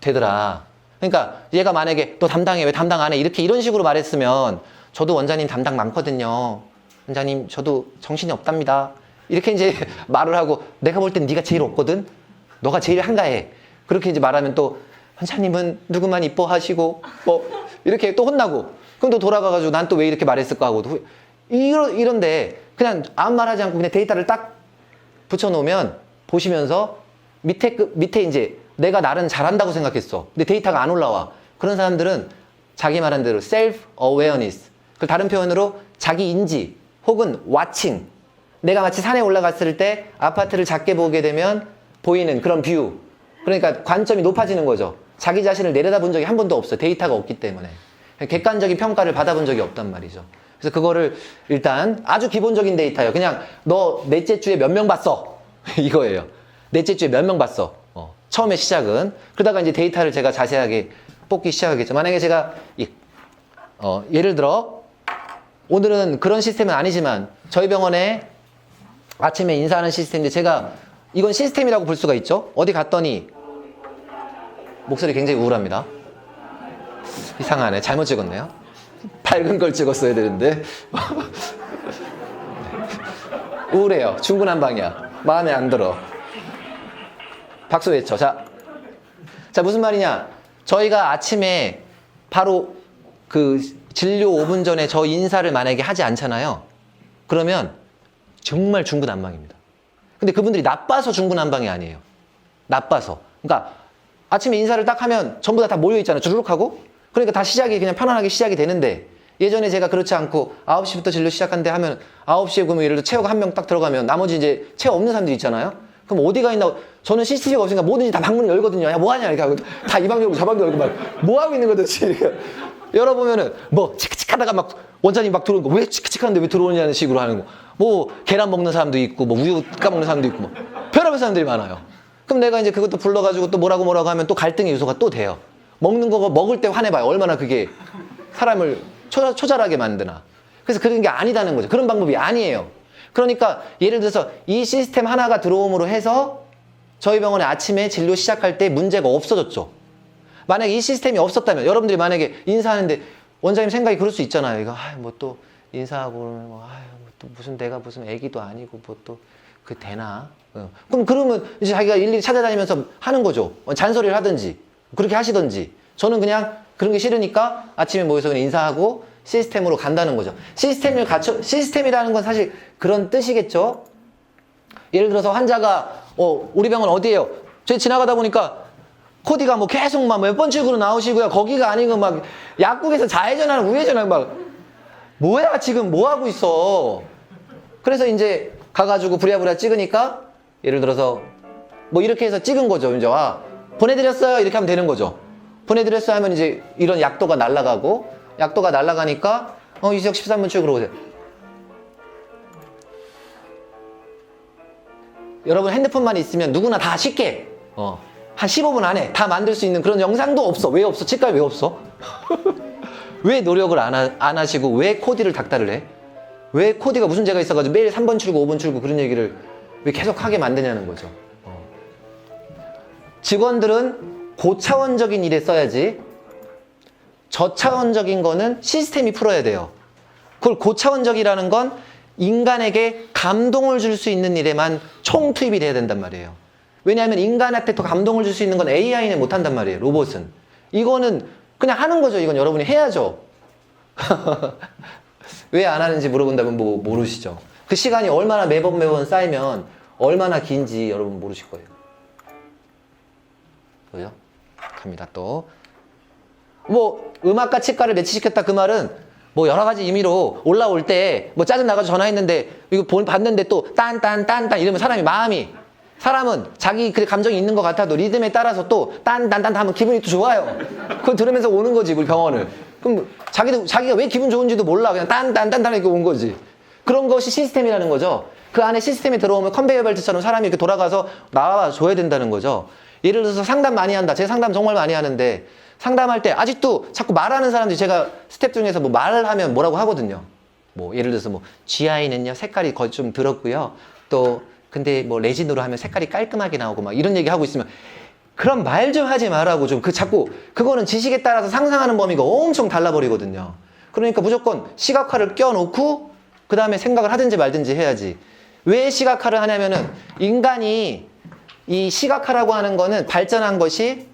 되더라. 그러니까 얘가 만약에 너 담당해 왜 담당 안 해? 이런 식으로 말했으면 저도 원장님 담당 많거든요. 원장님 저도 정신이 없답니다. 이렇게 이제 말을 하고 내가 볼 땐 네가 제일 없거든. 너가 제일 한가해. 그렇게 이제 말하면 또 원장님은 누구만 이뻐하시고 뭐 이렇게 또 혼나고 그럼 또 돌아가가지고 난 또 왜 이렇게 말했을까 하고 이런데 그냥 아무 말 하지 않고 그냥 데이터를 딱 붙여놓으면 보시면서 밑에 이제 내가 나름 잘한다고 생각했어. 근데 데이터가 안 올라와. 그런 사람들은 자기 말한 대로 self-awareness. 그 다른 표현으로 자기 인지 혹은 watching. 내가 마치 산에 올라갔을 때 아파트를 작게 보게 되면 보이는 그런 뷰. 그러니까 관점이 높아지는 거죠. 자기 자신을 내려다본 적이 한 번도 없어요. 데이터가 없기 때문에. 객관적인 평가를 받아본 적이 없단 말이죠. 그래서 그거를 일단 아주 기본적인 데이터예요. 그냥 너 넷째 주에 몇 명 봤어? 이거예요. 넷째 주에 몇 명 봤어? 처음에 시작은. 그러다가 이제 데이터를 제가 자세하게 뽑기 시작하겠죠. 만약에 제가 예를 들어 오늘은 그런 시스템은 아니지만 저희 병원에 아침에 인사하는 시스템인데 제가 이건 시스템이라고 볼 수가 있죠. 어디 갔더니 목소리 굉장히 우울합니다. 이상하네. 잘못 찍었네요. 밝은 걸 찍었어야 되는데 우울해요. 중구난방이야. 마음에 안 들어. 박수 외쳐. 자, 무슨 말이냐. 저희가 아침에 바로 그 진료 5분 전에 저 인사를 만약에 하지 않잖아요. 그러면 정말 중구난방입니다. 근데 그분들이 나빠서 중구난방이 아니에요. 나빠서. 그러니까 아침에 인사를 딱 하면 전부 다 모여있잖아요. 주르륵 하고. 그러니까 다 시작이 그냥 편안하게 시작이 되는데 예전에 제가 그렇지 않고 9시부터 진료 시작한데 하면 9시에 그러면 예를 들어 체어가 한 명 딱 들어가면 나머지 이제 체어 없는 사람들이 있잖아요. 그럼 어디가 있나? 저는 CCTV가 없으니까 뭐든지 다 방문을 열거든요. 야, 뭐 하냐? 이렇게 하고 다 이 방 열고 저 방 열고 막 뭐 하고 있는 거지? 열어보면은 뭐 치크치크하다가 막 원장님 막 들어오는 거 왜 치크치크한데 왜 들어오냐는 식으로 하는 거. 뭐 계란 먹는 사람도 있고 뭐 우유 까먹는 사람도 있고 뭐 별의별 사람들이 많아요. 그럼 내가 이제 그것도 불러가지고 또 뭐라고 하면 또 갈등의 요소가 또 돼요. 먹는 거 먹을 때 화내봐요. 얼마나 그게 사람을 초절하게 만드나. 그래서 그런 게 아니다는 거죠. 그런 방법이 아니에요. 그러니까 예를 들어서 이 시스템 하나가 들어옴으로 해서 저희 병원에 아침에 진료 시작할 때 문제가 없어졌죠. 만약에 이 시스템이 없었다면 여러분들이 만약에 인사하는데 원장님 생각이 그럴 수 있잖아요. 이거 뭐 또 인사하고 그러면 뭐 또 무슨 내가 무슨 애기도 아니고 뭐 또 그 되나? 그럼 그러면 이제 자기가 일일이 찾아다니면서 하는 거죠. 잔소리를 하든지 그렇게 하시든지. 저는 그냥 그런 게 싫으니까 아침에 모여서 그냥 인사하고 시스템으로 간다는 거죠. 시스템이라는 건 사실 그런 뜻이겠죠. 예를 들어서 환자가 우리 병원 어디예요? 저희 지나가다 보니까 코디가 뭐 계속 막 몇 번 출구로 나오시고요. 거기가 아니고 막 약국에서 좌회전하는 우회전하는 막 뭐야 지금 뭐 하고 있어. 그래서 이제 가가지고 부랴부랴 찍으니까 예를 들어서 뭐 이렇게 해서 찍은 거죠. 이제 보내드렸어요 이렇게 하면 되는 거죠. 보내드렸어요 하면 이제 이런 약도가 날아가고 약도가 날아가니까 이수혁 13분 출구로 오세요. 여러분 핸드폰만 있으면 누구나 다 쉽게 한 15분 안에 다 만들 수 있는 그런 영상도 없어. 왜 없어? 치과에 왜 없어? 왜 노력을 안 하시고 왜 코디를 닥달을 해? 왜 코디가 무슨 죄가 있어가지고 매일 3번 출구 5번 출구 그런 얘기를 왜 계속 하게 만드냐는 거죠. 직원들은 고차원적인 일에 써야지 저차원적인 거는 시스템이 풀어야 돼요. 그걸 고차원적이라는 건 인간에게 감동을 줄 수 있는 일에만 총투입이 돼야 된단 말이에요. 왜냐하면 인간한테 더 감동을 줄 수 있는 건 AI는 못한단 말이에요. 로봇은. 이거는 그냥 하는 거죠. 이건 여러분이 해야죠. 왜 안 하는지 물어본다면 뭐 모르시죠. 그 시간이 얼마나 매번 쌓이면 얼마나 긴지 여러분 모르실 거예요. 그죠? 갑니다 또. 뭐 음악과 치과를 매치시켰다 그 말은 뭐 여러 가지 의미로 올라올 때 뭐 짜증 나가지고 전화했는데 이거 봤는데 또 딴딴딴딴 이러면 사람은 자기 그 감정이 있는 것 같아도 리듬에 따라서 또 딴딴딴 하면 기분이 또 좋아요. 그걸 들으면서 오는 거지 우리 병원을. 그럼 자기가 왜 기분 좋은지도 몰라. 그냥 딴딴딴딴 이렇게 온 거지. 그런 것이 시스템이라는 거죠. 그 안에 시스템이 들어오면 컨베이어 벨트처럼 사람이 이렇게 돌아가서 나와 줘야 된다는 거죠. 예를 들어서 상담 많이 한다. 제가 상담 정말 많이 하는데 상담할 때 아직도 자꾸 말하는 사람들이 제가 스텝 중에서 뭐 말을 하면 뭐라고 하거든요. 뭐 예를 들어서 뭐 GI는요 색깔이 거의 좀 들었고요. 또 근데 뭐 레진으로 하면 색깔이 깔끔하게 나오고 막 이런 얘기 하고 있으면 그런 말 좀 하지 말라고 좀 자꾸 그거는 지식에 따라서 상상하는 범위가 엄청 달라버리거든요. 그러니까 무조건 시각화를 껴놓고 그 다음에 생각을 하든지 말든지 해야지. 왜 시각화를 하냐면은 인간이 이 시각화라고 하는 거는 발전한 것이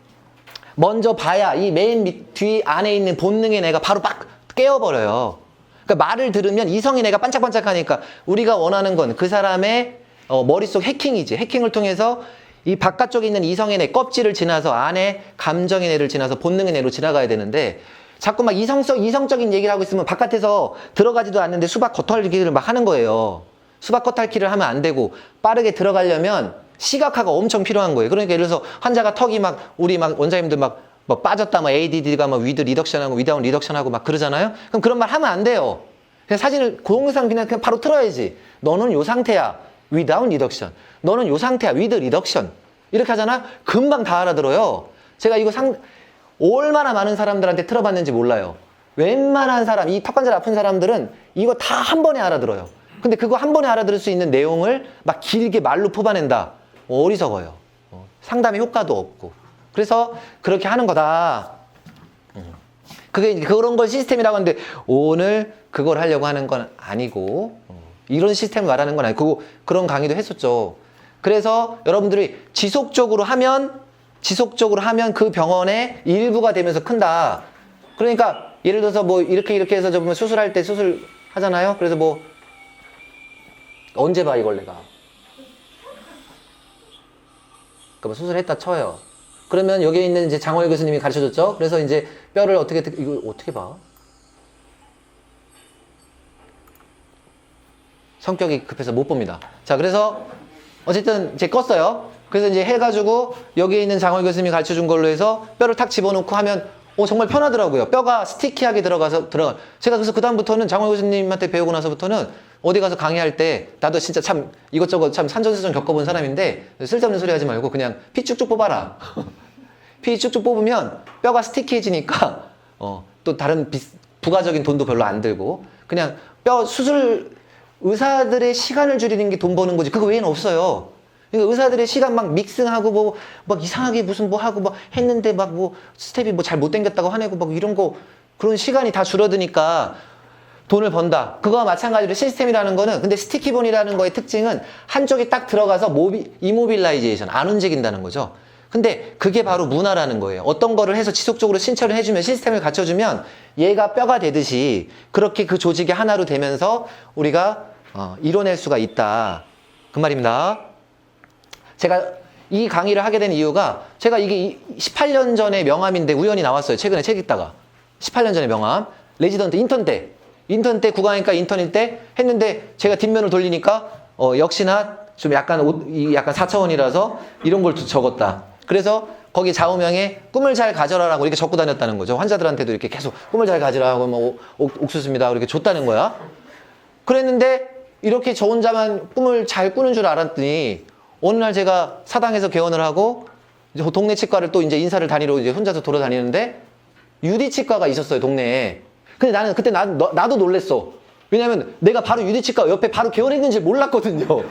먼저 봐야 이 맨 뒤 안에 있는 본능의 내가 바로 빡 깨어버려요. 그러니까 말을 들으면 이성의 내가 반짝반짝하니까 우리가 원하는 건 그 사람의 머릿속 해킹이지. 해킹을 통해서 이 바깥쪽에 있는 이성의 내 껍질을 지나서 안에 감정의 내를 지나서 본능의 내로 지나가야 되는데 자꾸 막 이성적인 얘기를 하고 있으면 바깥에서 들어가지도 않는데 수박 겉핥기를 막 하는 거예요. 수박 겉핥기를 하면 안 되고 빠르게 들어가려면 시각화가 엄청 필요한 거예요. 그러니까 예를 들어서 환자가 턱이 막 우리 막 원장님들 막 뭐 빠졌다 막 ADD가 막 위드 리덕션하고 위다운 리덕션하고 막 그러잖아요. 그럼 그런 말 하면 안 돼요. 그냥 사진을 동영상 그냥 바로 틀어야지. 너는 요 상태야. 위다운 리덕션. 너는 요 상태야. 위드 리덕션. 이렇게 하잖아. 금방 다 알아들어요. 제가 이거 얼마나 많은 사람들한테 틀어봤는지 몰라요. 웬만한 사람, 이 턱관절 아픈 사람들은 이거 다 한 번에 알아들어요. 근데 그거 한 번에 알아들을 수 있는 내용을 막 길게 말로 뽑아낸다. 어리석어요. 상담의 효과도 없고. 그래서 그렇게 하는 거다. 그게 그런 걸 시스템이라고 하는데 오늘 그걸 하려고 하는 건 아니고 이런 시스템을 말하는 건 아니고 그런 강의도 했었죠. 그래서 여러분들이 지속적으로 하면 그 병원의 일부가 되면서 큰다. 그러니까 예를 들어서 뭐 이렇게 해서 저 보면 수술할 때 수술 하잖아요. 그래서 뭐 언제 봐 이걸 내가. 그러니까 뭐 수술했다 쳐요. 그러면 여기에 있는 이제 장호일 교수님이 가르쳐줬죠. 그래서 이제 뼈를 이거 어떻게 봐? 성격이 급해서 못 봅니다. 자, 그래서 어쨌든 이제 껐어요. 그래서 이제 해가지고 여기에 있는 장호일 교수님이 가르쳐준 걸로 해서 뼈를 탁 집어넣고 하면 정말 편하더라고요. 뼈가 스티키하게 들어가. 제가 그래서 그다음부터는 장원 교수님한테 배우고 나서부터는 어디 가서 강의할 때 나도 진짜 참 이것저것 참 산전수전 겪어본 사람인데 쓸데없는 소리 하지 말고 그냥 피 쭉쭉 뽑아라. 피 쭉쭉 뽑으면 뼈가 스티키해지니까 또 다른 부가적인 돈도 별로 안 들고 그냥 뼈 수술 의사들의 시간을 줄이는 게 돈 버는 거지 그거 외에는 없어요. 그러니까 의사들의 시간 막 믹싱하고 막 이상하게 무슨 뭐 하고 막 했는데 막 뭐 스텝이 뭐 잘 못 당겼다고 화내고 막 이런 거 그런 시간이 다 줄어드니까 돈을 번다. 그거와 마찬가지로 시스템이라는 거는 근데 스티키본이라는 거의 특징은 한쪽이 딱 들어가서 이모빌라이제이션 안 움직인다는 거죠. 근데 그게 바로 문화라는 거예요. 어떤 거를 해서 지속적으로 신체를 해주면 시스템을 갖춰주면 얘가 뼈가 되듯이 그렇게 그 조직이 하나로 되면서 우리가 이뤄낼 수가 있다. 그 말입니다. 제가 이 강의를 하게 된 이유가 제가 이게 18년 전에 명함인데 우연히 나왔어요. 최근에 책 읽다가 18년 전에 명함 레지던트 인턴 때 국가니까 인턴일 때 했는데 제가 뒷면을 돌리니까 역시나 좀 약간 약간 4차원이라서 이런 걸 적었다. 그래서 거기 좌우명에 꿈을 잘 가져라라고 이렇게 적고 다녔다는 거죠. 환자들한테도 이렇게 계속 꿈을 잘 가지라고 뭐 옥수수입니다. 이렇게 줬다는 거야. 그랬는데 이렇게 저 혼자만 꿈을 잘 꾸는 줄 알았더니 어느 날 제가 사당에서 개원을 하고 이제 동네 치과를 또 이제 인사를 다니러 이제 혼자서 돌아다니는데 유디치과가 있었어요, 동네에. 근데 나는 그때 나도 놀랬어. 왜냐면 내가 바로 유디치과 옆에 바로 개원했는지 몰랐거든요.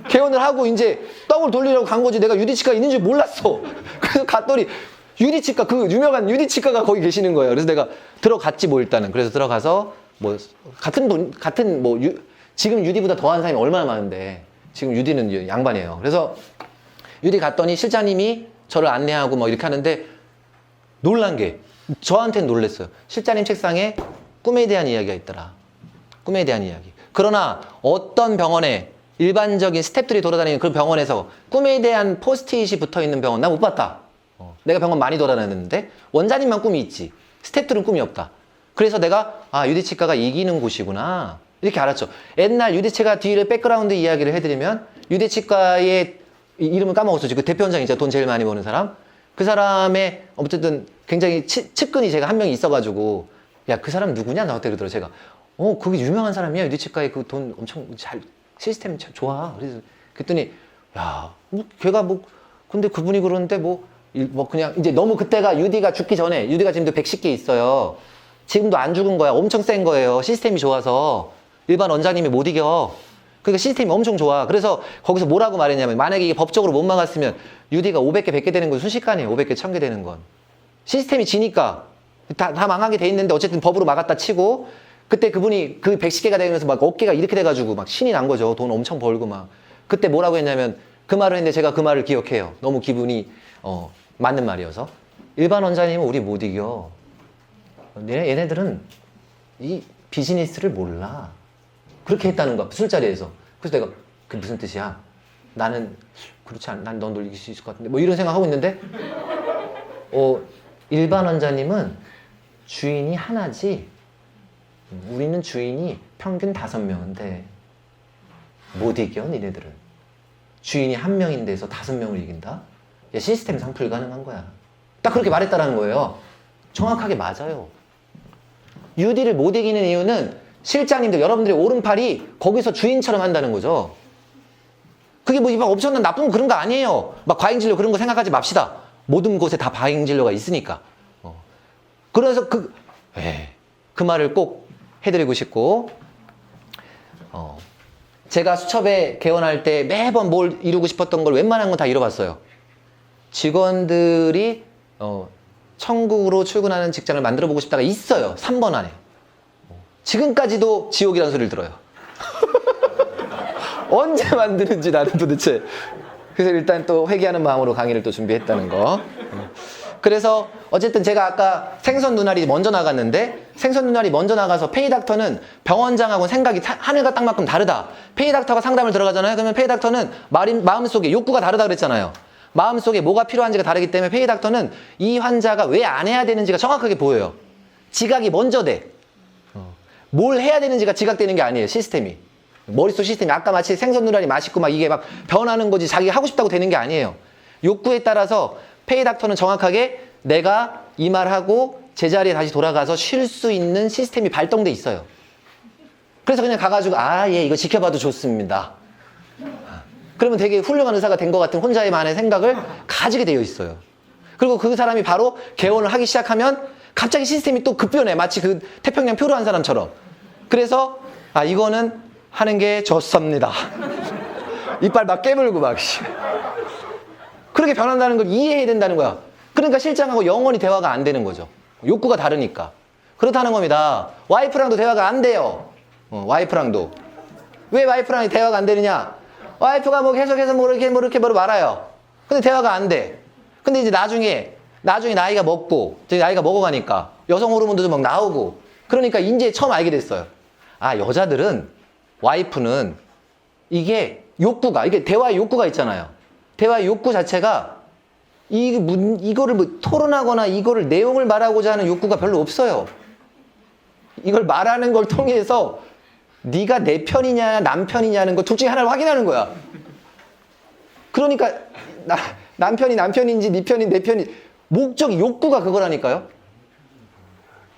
개원을 하고 이제 떡을 돌리려고 간 거지 내가 유디치과 있는 줄 몰랐어. 그래서 갔더니 유디치과 그 유명한 유디치과가 거기 계시는 거예요. 그래서 내가 들어갔지 뭐 일단은. 그래서 들어가서 뭐 같은 뭐 지금 유디보다 더한 사람이 얼마나 많은데 지금 유디는 양반이에요. 그래서 유디 갔더니 실장님이 저를 안내하고 뭐 이렇게 하는데 놀란 게 저한테는 놀랬어요. 실장님 책상에 꿈에 대한 이야기가 있더라. 꿈에 대한 이야기. 그러나 어떤 병원에 일반적인 스태프들이 돌아다니는 그런 병원에서 꿈에 대한 포스트잇이 붙어있는 병원 나 못 봤다. 내가 병원 많이 돌아다녔는데 원장님만 꿈이 있지. 스태프들은 꿈이 없다. 그래서 내가 유디치과가 이기는 곳이구나. 이렇게 알았죠. 옛날 유디치과 뒤를 백그라운드 이야기를 해드리면 유디치과의 이름을 까먹었어. 그 대표 원장 있잖아. 돈 제일 많이 버는 사람. 그 사람의 어쨌든 굉장히 측근이 제가 한 명이 있어가지고 야, 그 사람 누구냐? 나한테 그러더라고. 제가 그게 유명한 사람이야. 유디치과에 그 돈 엄청 잘 시스템 참 좋아. 그래서 그랬더니 야, 뭐 걔가 뭐 근데 그분이 그러는데 뭐 그냥 이제 너무 그때가 유디가 죽기 전에 유디가 지금도 110개 있어요. 지금도 안 죽은 거야. 엄청 센 거예요. 시스템이 좋아서 일반 원장님이 못 이겨. 그러니까 시스템이 엄청 좋아. 그래서 거기서 뭐라고 말했냐면 만약에 이게 법적으로 못 막았으면 유디가 500개, 100개 되는 건 순식간이에요. 500개, 1000개 되는 건. 시스템이 지니까 다 망하게 돼 있는데 어쨌든 법으로 막았다 치고 그때 그분이 그 110개가 되면서 막 어깨가 이렇게 돼가지고 막 신이 난 거죠. 돈 엄청 벌고 막. 그때 뭐라고 했냐면 그 말을 했는데 제가 그 말을 기억해요. 너무 기분이 맞는 말이어서. 일반 원장님은 우리 못 이겨. 얘네들은 이 비즈니스를 몰라. 그렇게 했다는 거야. 술자리에서. 그래서 내가 그게 무슨 뜻이야? 나는 그렇지 않아. 난 넌 놀릴 수 있을 것 같은데. 뭐 이런 생각하고 있는데 일반 원장님은 주인이 하나지 우리는 주인이 평균 5명인데 못 이겨 니네들은. 주인이 1명인데서 5명을 이긴다? 야, 시스템상 불가능한 거야. 딱 그렇게 말했다라는 거예요. 정확하게 맞아요. UD를 못 이기는 이유는 실장님들 여러분들의 오른팔이 거기서 주인처럼 한다는 거죠. 그게 뭐 막 엄청난 나쁜 그런 거 아니에요. 막 과잉진료 그런 거 생각하지 맙시다. 모든 곳에 다 과잉진료가 있으니까. 그래서 그 말을 꼭 해드리고 싶고 제가 수첩에 개원할 때 매번 뭘 이루고 싶었던 걸 웬만한 건 다 이뤄봤어요. 직원들이 천국으로 출근하는 직장을 만들어보고 싶다가 있어요. 3번 안에. 지금까지도 지옥이라는 소리를 들어요. 언제 만드는지 나는 도대체. 그래서 일단 또 회개하는 마음으로 강의를 또 준비했다는 거. 그래서 어쨌든 제가 아까 생선 눈알이 먼저 나갔는데 생선 눈알이 먼저 나가서 페이닥터는 병원장하고 생각이 하늘과 땅만큼 다르다. 페이닥터가 상담을 들어가잖아요. 그러면 페이닥터는 마음속에 욕구가 다르다 그랬잖아요. 마음속에 뭐가 필요한지가 다르기 때문에 페이닥터는 이 환자가 왜 안 해야 되는지가 정확하게 보여요. 지각이 먼저 돼. 뭘 해야 되는지가 지각되는 게 아니에요. 시스템이. 머릿속 시스템이 아까 마치 생선 눈알이 맛있고 막 이게 막 변하는 거지 자기가 하고 싶다고 되는 게 아니에요. 욕구에 따라서 페이닥터는 정확하게 내가 이 말하고 제자리에 다시 돌아가서 쉴 수 있는 시스템이 발동돼 있어요. 그래서 그냥 가가지고 예, 이거 지켜봐도 좋습니다. 그러면 되게 훌륭한 의사가 된 것 같은 혼자만의 생각을 가지게 되어 있어요. 그리고 그 사람이 바로 개원을 하기 시작하면 갑자기 시스템이 또 급변해. 마치 그 태평양 표류한 사람처럼. 그래서 이거는 하는 게 좋습니다. 이빨 막 깨물고 막. 그렇게 변한다는 걸 이해해야 된다는 거야. 그러니까 실장하고 영원히 대화가 안 되는 거죠. 욕구가 다르니까. 그렇다는 겁니다. 와이프랑도 대화가 안 돼요. 와이프랑도. 왜 와이프랑 대화가 안 되느냐? 와이프가 뭐 계속해서 뭐 이렇게 말아요. 근데 대화가 안 돼. 근데 이제 나중에 나이가 먹고, 나이가 먹어가니까 여성 호르몬도 막 나오고. 그러니까 이제 처음 알게 됐어요. 여자들은, 와이프는 이게 대화의 욕구가 있잖아요. 대화의 욕구 자체가 이거를 뭐 토론하거나 이거를 내용을 말하고자 하는 욕구가 별로 없어요. 이걸 말하는 걸 통해서 네가 내 편이냐 남편이냐는 거 둘 중에 하나를 확인하는 거야. 그러니까 남편이 남편인지 네 편이 내 편이 목적이 욕구가 그거라니까요.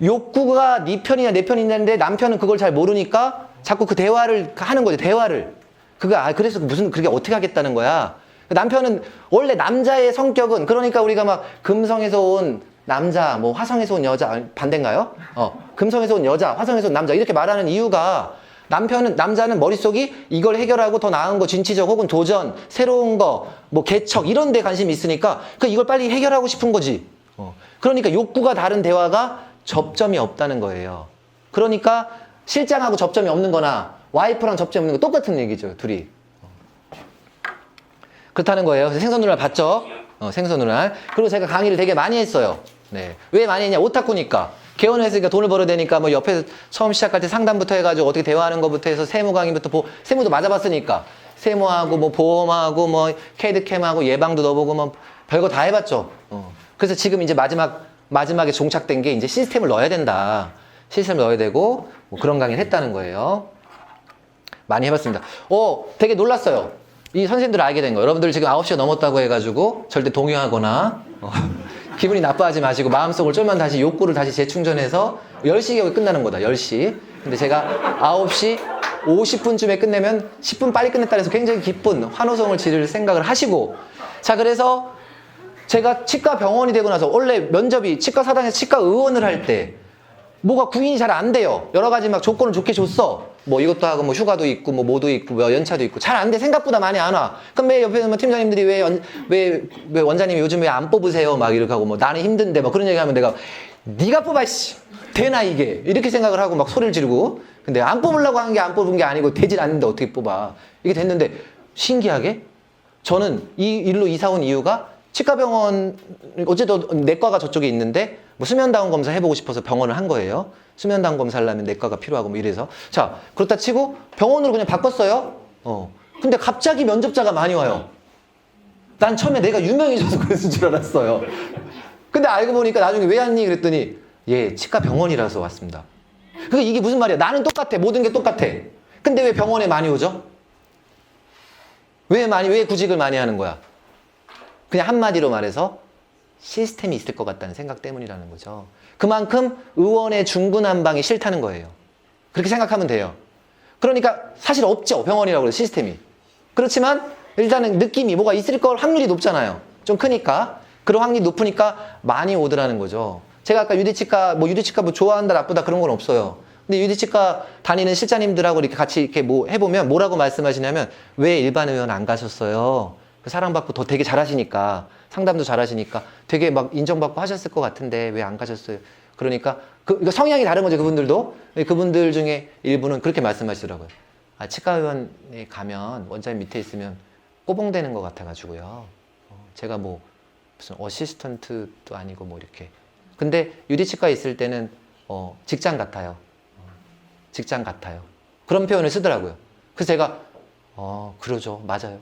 욕구가 네 편이냐 내 편이냐인데 남편은 그걸 잘 모르니까 자꾸 그 대화를 하는 거죠. 대화를. 그래서 그게 어떻게 하겠다는 거야. 남편은 원래 남자의 성격은 그러니까 우리가 막 금성에서 온 남자, 뭐 화성에서 온 여자 반대인가요? 금성에서 온 여자, 화성에서 온 남자 이렇게 말하는 이유가 남자는 머릿속이 이걸 해결하고 더 나은 거, 진취적 혹은 도전, 새로운 거, 뭐 개척 이런 데 관심이 있으니까 이걸 빨리 해결하고 싶은 거지. 그러니까 욕구가 다른 대화가 접점이 없다는 거예요. 그러니까 실장하고 접점이 없는 거나 와이프랑 접점이 없는 거 똑같은 얘기죠, 둘이. 그렇다는 거예요. 그래서 생선누날 봤죠? 생선누날. 그리고 제가 강의를 되게 많이 했어요. 네. 왜 많이 했냐? 오타쿠니까. 개원했으니까 돈을 벌어야 되니까 뭐 옆에서 처음 시작할 때 상담부터 해가지고 어떻게 대화하는 것부터 해서 세무 강의부터 세무도 맞아봤으니까. 세무하고 뭐 보험하고 뭐 캐드캠하고 예방도 넣어보고 뭐 별거 다 해봤죠. 그래서 지금 이제 마지막에 종착된 게 이제 시스템을 넣어야 된다. 시스템을 넣어야 되고 뭐 그런 강의를 했다는 거예요. 많이 해봤습니다. 되게 놀랐어요. 이 선생님들 알게 된 거. 여러분들 지금 9시가 넘었다고 해가지고 절대 동요하거나 기분이 나빠하지 마시고 마음속을 좀만 다시 욕구를 다시 재충전해서 10시에 끝나는 거다. 10시. 근데 제가 9시 50분쯤에 끝내면 10분 빨리 끝냈다 해서 굉장히 기쁜 환호성을 지를 생각을 하시고 자 그래서 제가 치과 병원이 되고 나서 원래 면접이 치과 사당에서 치과 의원을 할 때 뭐가 구인이 잘 안 돼요. 여러 가지 막 조건을 좋게 줬어. 뭐 이것도 하고 뭐 휴가도 있고 뭐 뭐도 있고 뭐 연차도 있고 잘 안 돼. 생각보다 많이 안 와. 그럼 왜 옆에 뭐 팀장님들이 왜 원장님이 요즘 왜 안 뽑으세요? 막 이렇게 하고 뭐 나는 힘든데 막 그런 얘기하면 내가 네가 뽑아 씨 되나 이게 이렇게 생각을 하고 막 소리를 지르고 근데 안 뽑으려고 한 게 안 뽑은 게 아니고 되질 않는데 어떻게 뽑아 이게 됐는데 신기하게 저는 이 일로 이사 온 이유가 치과병원 어쨌든 내과가 저쪽에 있는데 뭐 수면다운 검사 해보고 싶어서 병원을 한 거예요. 수면다운 검사를 하면 내과가 필요하고 뭐 이래서 자 그렇다 치고 병원으로 그냥 바꿨어요. 근데 갑자기 면접자가 많이 와요. 난 처음에 내가 유명해져서 그랬을 줄 알았어요. 근데 알고 보니까 나중에 왜 왔니? 그랬더니 예 치과 병원이라서 왔습니다. 그러니까 이게 무슨 말이야? 나는 똑같아. 모든 게 똑같아. 근데 왜 병원에 많이 오죠? 왜 구직을 많이 하는 거야? 그냥 한마디로 말해서 시스템이 있을 것 같다는 생각 때문이라는 거죠. 그만큼 의원의 중구난방이 싫다는 거예요. 그렇게 생각하면 돼요. 그러니까 사실 없죠. 병원이라고 해서 시스템이. 그렇지만 일단은 느낌이 뭐가 있을 걸 확률이 높잖아요. 좀 크니까. 그런 확률이 높으니까 많이 오더라는 거죠. 제가 아까 유디치과 뭐 좋아한다 나쁘다 그런 건 없어요. 근데 유디치과 다니는 실장님들하고 이렇게 같이 이렇게 뭐 해보면 뭐라고 말씀하시냐면 왜 일반 의원 안 가셨어요? 사랑받고 더 되게 잘하시니까 상담도 잘하시니까 되게 막 인정받고 하셨을 것 같은데 왜 안 가셨어요? 그러니까 이거 성향이 다른 거죠. 그분들도. 그분들 중에 일부는 그렇게 말씀하시더라고요. 치과 의원에 가면 원장님 밑에 있으면 꼬봉되는 것 같아가지고요. 제가 뭐 무슨 어시스턴트도 아니고 뭐 이렇게. 근데 유디치과에 있을 때는 직장 같아요. 직장 같아요. 그런 표현을 쓰더라고요. 그래서 제가 그러죠. 맞아요.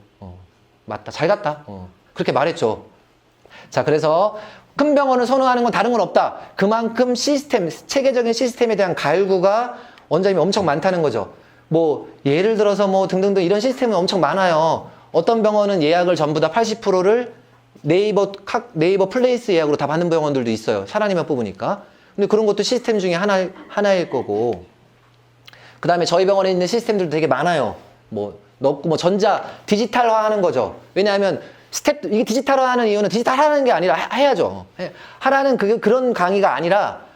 맞다. 잘 갔다. 그렇게 말했죠. 자, 그래서 큰 병원을 선호하는 건 다른 건 없다. 그만큼 체계적인 시스템에 대한 갈구가 원장님이 엄청 많다는 거죠. 뭐 예를 들어서 뭐 등등등 이런 시스템은 엄청 많아요. 어떤 병원은 예약을 전부 다 80%를 네이버 플레이스 예약으로 다 받는 병원들도 있어요. 사람이만 뽑으니까. 근데 그런 것도 시스템 중에 하나일 거고. 그 다음에 저희 병원에 있는 시스템들도 되게 많아요. 뭐 디지털화 하는 거죠. 왜냐하면 이게 디지털화 하는 이유는 디지털 하는 게 아니라 해야죠. 하라는 그런 강의가 아니라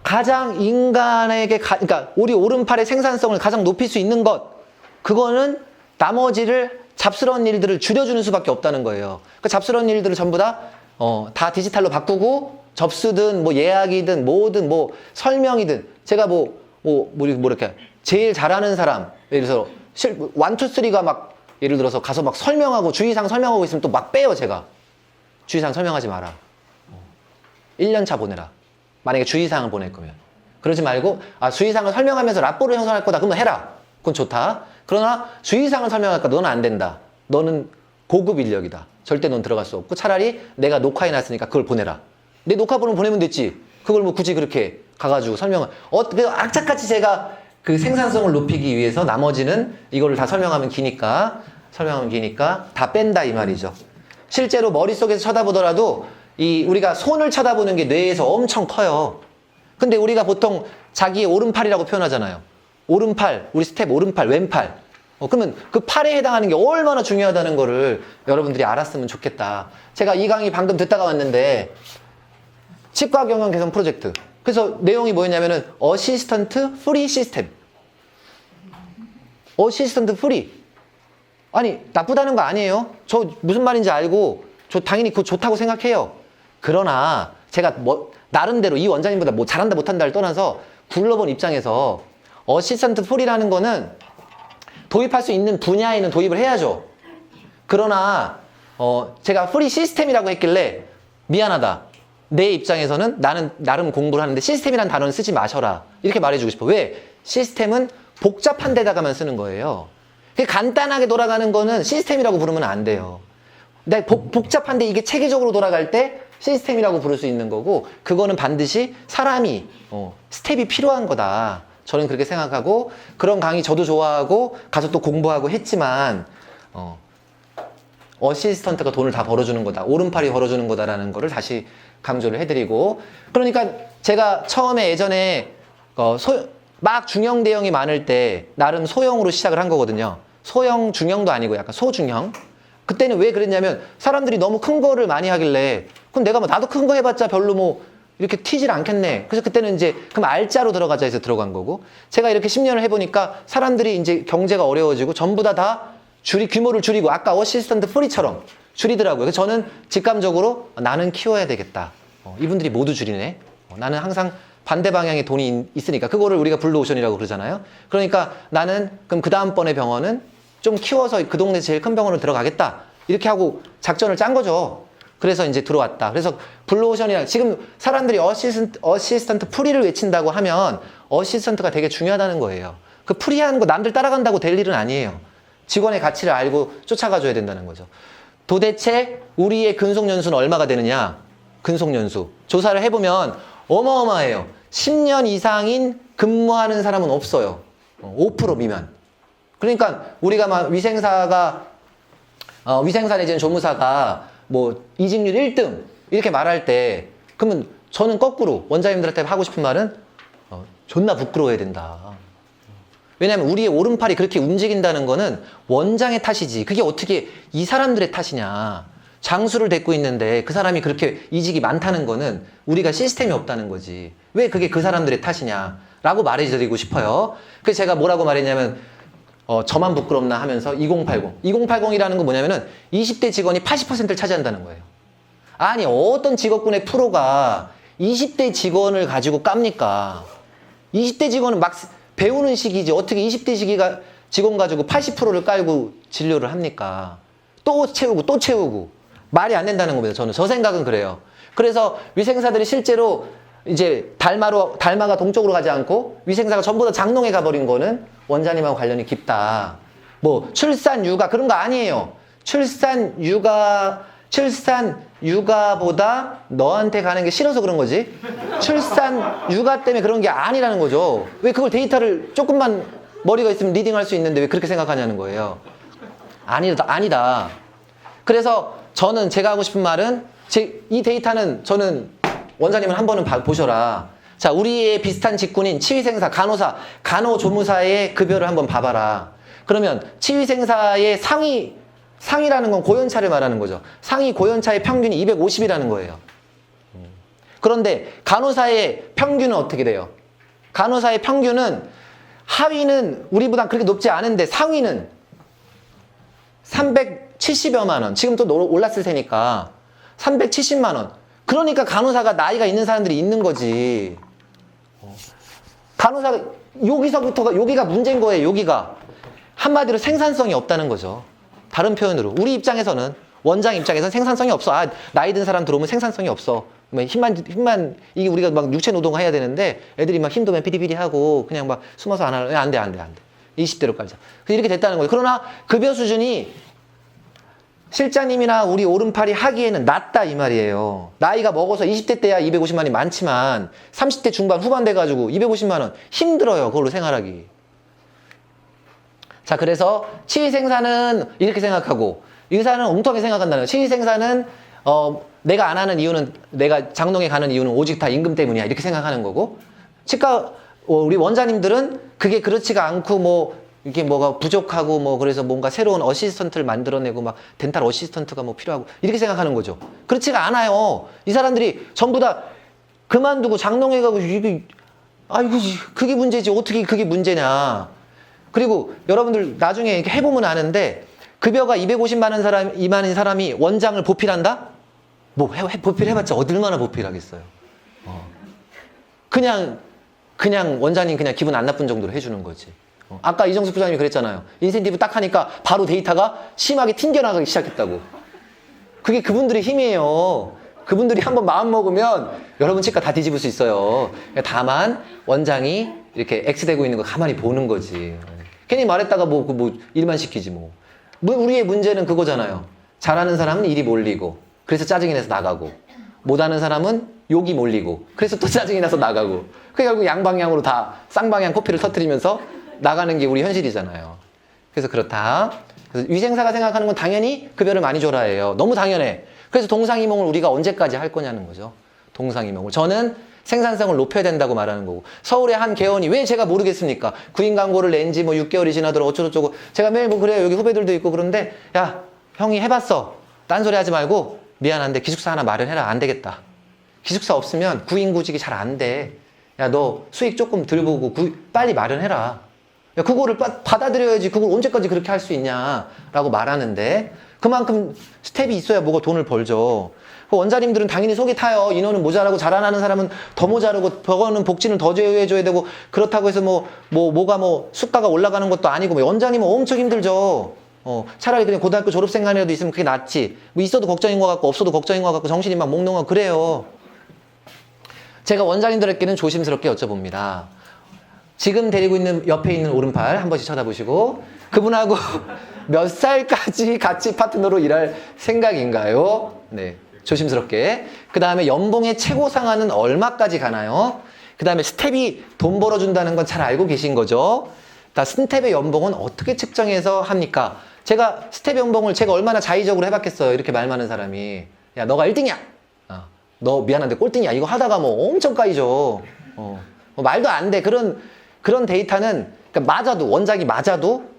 가장 인간에게, 그러니까 우리 오른팔의 생산성을 가장 높일 수 있는 것, 그거는 나머지를 잡스러운 일들을 줄여주는 수밖에 없다는 거예요. 그 잡스러운 일들을 전부 다 디지털로 바꾸고 접수든 뭐 예약이든 뭐든 뭐 설명이든 제가 이렇게 제일 잘하는 사람, 예를 들어서 1, 2, 3가 막 예를 들어서 가서 막 설명하고 주의사항 설명하고 있으면 또 막 빼요, 제가. 주의사항 설명하지 마라. 1년차 보내라. 만약에 주의사항을 보낼 거면. 그러지 말고, 주의사항을 설명하면서 라포를 형성할 거다. 그러면 해라. 그건 좋다. 그러나 주의사항을 설명할까? 너는 안 된다. 너는 고급 인력이다. 절대 넌 들어갈 수 없고 차라리 내가 녹화해 놨으니까 그걸 보내라. 내 녹화본을 보내면 됐지. 그걸 뭐 굳이 그렇게 가가지고 설명을. 악착같이 제가 그 생산성을 높이기 위해서 나머지는 이거를 다 설명하면 기니까 다 뺀다 이 말이죠. 실제로 머릿속에서 쳐다보더라도 우리가 손을 쳐다보는 게 뇌에서 엄청 커요. 근데 우리가 보통 자기의 오른팔이라고 표현하잖아요. 오른팔, 우리 스텝 오른팔, 왼팔. 그러면 그 팔에 해당하는 게 얼마나 중요하다는 거를 여러분들이 알았으면 좋겠다. 제가 이 강의 방금 듣다가 왔는데 치과 경영 개선 프로젝트. 그래서 내용이 뭐였냐면은 어시스턴트 프리 시스템. 어시스턴트 프리. 아니 나쁘다는 거 아니에요. 저 무슨 말인지 알고 저 당연히 그거 좋다고 생각해요. 그러나 제가 나름대로 이 원장님보다 뭐 잘한다 못한다를 떠나서 굴러본 입장에서 어시스턴트 프리라는 거는 도입할 수 있는 분야에는 도입을 해야죠. 그러나 제가 프리 시스템이라고 했길래 미안하다. 내 입장에서는 나는 나름 공부를 하는데 시스템이라는 단어는 쓰지 마셔라. 이렇게 말해주고 싶어. 왜? 시스템은 복잡한 데다가만 쓰는 거예요. 간단하게 돌아가는 거는 시스템이라고 부르면 안 돼요. 근데 복잡한데 이게 체계적으로 돌아갈 때 시스템이라고 부를 수 있는 거고 그거는 반드시 사람이 스텝이 필요한 거다. 저는 그렇게 생각하고 그런 강의 저도 좋아하고 가서 또 공부하고 했지만 어시스턴트가 돈을 다 벌어주는 거다. 오른팔이 벌어주는 거다라는 거를 다시 강조를 해드리고 그러니까 제가 처음에 예전에 막 중형 대형이 많을 때 나름 소형으로 시작을 한 거거든요. 소형 중형도 아니고 약간 소중형. 그때는 왜 그랬냐면 사람들이 너무 큰 거를 많이 하길래 그럼 내가 나도 큰 거 해봤자 별로 뭐 이렇게 튀질 않겠네. 그래서 그때는 이제 그럼 알짜로 들어가자 해서 들어간 거고 제가 이렇게 10년을 해보니까 사람들이 이제 경제가 어려워지고 전부 다 규모를 줄이고 아까 어시스턴트 프리처럼 줄이더라고요. 그래서 저는 직감적으로 나는 키워야 되겠다. 이분들이 모두 줄이네. 나는 항상 반대 방향에 돈이 있으니까 그거를 우리가 블루오션이라고 그러잖아요. 그러니까 나는 그럼 그 다음번에 병원은 좀 키워서 그 동네 제일 큰 병원으로 들어가겠다. 이렇게 하고 작전을 짠 거죠. 그래서 이제 들어왔다. 그래서 블루오션이랑 지금 사람들이 어시스턴트 프리를 외친다고 하면 어시스턴트가 되게 중요하다는 거예요. 그 프리한 거 남들 따라간다고 될 일은 아니에요. 직원의 가치를 알고 쫓아가줘야 된다는 거죠. 도대체 우리의 근속연수는 얼마가 되느냐? 근속연수. 조사를 해보면 어마어마해요. 10년 이상인 근무하는 사람은 없어요. 5% 미만. 그러니까 우리가 막 위생사 내지는 조무사가 뭐 이직률 1등 이렇게 말할 때 그러면 저는 거꾸로 원장님들한테 하고 싶은 말은 존나 부끄러워야 된다. 왜냐하면 우리의 오른팔이 그렇게 움직인다는 거는 원장의 탓이지. 그게 어떻게 이 사람들의 탓이냐. 장수를 데리고 있는데 그 사람이 그렇게 이직이 많다는 거는 우리가 시스템이 없다는 거지. 왜 그게 그 사람들의 탓이냐라고 말해드리고 싶어요. 그래서 제가 뭐라고 말했냐면 저만 부끄럽나 하면서 2080. 2080이라는 건 뭐냐면은 20대 직원이 80%를 차지한다는 거예요. 아니 어떤 직업군의 프로가 20대 직원을 가지고 깝니까? 20대 직원은 막 배우는 시기지 어떻게 20대 직원 가지고 80%를 깔고 진료를 합니까? 또 채우고 말이 안 된다는 겁니다. 저는 저 생각은 그래요. 그래서 위생사들이 실제로 이제 달마가 동쪽으로 가지 않고 위생사가 전부 다 장롱에 가버린 거는 원장님하고 관련이 깊다. 뭐 출산 육아 그런 거 아니에요. 출산 육아보다 너한테 가는 게 싫어서 그런 거지. 출산 육아 때문에 그런 게 아니라는 거죠. 왜 그걸 데이터를 조금만 머리가 있으면 리딩할 수 있는데 왜 그렇게 생각하냐는 거예요. 아니다. 그래서 저는 제가 하고 싶은 말은 이 데이터는 저는 원장님은 한 번은 보셔라. 자, 우리의 비슷한 직군인 치위생사, 간호사, 간호조무사의 급여를 한번 봐봐라. 그러면 치위생사의 상위라는 건 고연차를 말하는 거죠. 상위 고연차의 평균이 250이라는 거예요. 그런데 간호사의 평균은 어떻게 돼요? 간호사의 평균은 하위는 우리보다 그렇게 높지 않은데 상위는 370여만 원. 지금 또 올랐을 테니까 370만 원. 그러니까 간호사가 나이가 있는 사람들이 있는 거지. 간호사가 여기서부터가 여기가 문제인 거예요. 여기가 한마디로 생산성이 없다는 거죠. 다른 표현으로 우리 입장에서는 원장 입장에서는 생산성이 없어. 아, 나이 든 사람 들어오면 생산성이 없어. 힘만 이게 우리가 막 육체 노동을 해야 되는데 애들이 막 힘도 면 피리피리 하고 그냥 막 숨어서 안 하는. 안 돼. 20대로 깔자. 이렇게 됐다는 거예요. 그러나 급여 수준이 실장님이나 우리 오른팔이 하기에는 낮다 이 말이에요. 나이가 먹어서 20대 때야 250만이 많지만 30대 중반 후반 돼가지고 250만 원 힘들어요. 그걸로 생활하기. 자, 그래서 치위생사는 이렇게 생각하고 의사는 엉뚱하게 생각한다는 거예요. 치위생사는 내가 안 하는 이유는 내가 장롱에 가는 이유는 오직 다 임금 때문이야. 이렇게 생각하는 거고 치과 우리 원장님들은 그게 그렇지가 않고 뭐 이게 뭐가 부족하고 뭐 그래서 뭔가 새로운 어시스턴트를 만들어내고 막 덴탈 어시스턴트가 뭐 필요하고 이렇게 생각하는 거죠. 그렇지가 않아요. 이 사람들이 전부 다 그만두고 장롱에 가고 이게 아이고 그게 문제지. 어떻게 그게 문제냐. 그리고 여러분들 나중에 이렇게 해보면 아는데 급여가 250만 원 사람 이만인 사람이 원장을 보필한다? 뭐 보필해봤자 얼마나 보필하겠어요. 그냥 원장님 그냥 기분 안 나쁜 정도로 해주는 거지. 아까 이정숙 부장님이 그랬잖아요. 인센티브 딱 하니까 바로 데이터가 심하게 튕겨나가기 시작했다고. 그게 그분들의 힘이에요. 그분들이 한번 마음 먹으면 여러분 치과 다 뒤집을 수 있어요. 다만 원장이 이렇게 X되고 있는 거 가만히 보는 거지. 괜히 말했다가 뭐 일만 시키지 뭐. 우리의 문제는 그거잖아요. 잘하는 사람은 일이 몰리고 그래서 짜증이 나서 나가고 못하는 사람은 욕이 몰리고 그래서 또 짜증이 나서 나가고 그게 결국 양방향으로 다 쌍방향 코피를 터뜨리면서 나가는 게 우리 현실이잖아요. 그래서 그렇다. 그래서 위생사가 생각하는 건 당연히 급여를 많이 줘라 해요. 너무 당연해. 그래서 동상이몽을 우리가 언제까지 할 거냐는 거죠. 동상이몽을. 저는 생산성을 높여야 된다고 말하는 거고 서울의 한 개원이 왜 제가 모르겠습니까? 구인 광고를 낸 지 뭐 6개월이 지나도록 어쩌고저쩌고 제가 매일 뭐 그래요. 여기 후배들도 있고 그런데 야 형이 해봤어. 딴소리 하지 말고 미안한데 기숙사 하나 마련해라. 안 되겠다. 기숙사 없으면 구인구직이 잘 안 돼. 야 너 수익 조금 덜 보고 빨리 마련해라. 야 그거를 받아들여야지. 그걸 언제까지 그렇게 할 수 있냐라고 말하는데 그만큼 스텝이 있어야 뭐가 돈을 벌죠. 원장님들은 당연히 속이 타요. 인원은 모자라고 잘 안 하는 사람은 더 모자라고 저거는 복지는 더 제휴해줘야 되고 그렇다고 해서 뭐가 수가가 올라가는 것도 아니고 원장님은 엄청 힘들죠. 차라리 그냥 고등학교 졸업생이라도 있으면 그게 낫지. 뭐 있어도 걱정인 것 같고 없어도 걱정인 것 같고 정신이 막 몽롱하고 그래요. 제가 원장님들에게는 조심스럽게 여쭤봅니다. 지금 데리고 있는 옆에 있는 오른팔 한 번씩 쳐다보시고 그분하고 몇 살까지 같이 파트너로 일할 생각인가요? 네, 조심스럽게. 그 다음에 연봉의 최고 상한은 얼마까지 가나요? 그 다음에 스텝이 돈 벌어준다는 건 잘 알고 계신 거죠? 스텝의 연봉은 어떻게 측정해서 합니까? 제가 스텝 연봉을 제가 얼마나 자의적으로 해봤겠어요. 이렇게 말 많은 사람이. 야 너가 1등이야. 너 미안한데 꼴등이야. 이거 하다가 엄청 까이죠. 말도 안 돼. 그런 데이터는 그러니까 맞아도 원작이 맞아도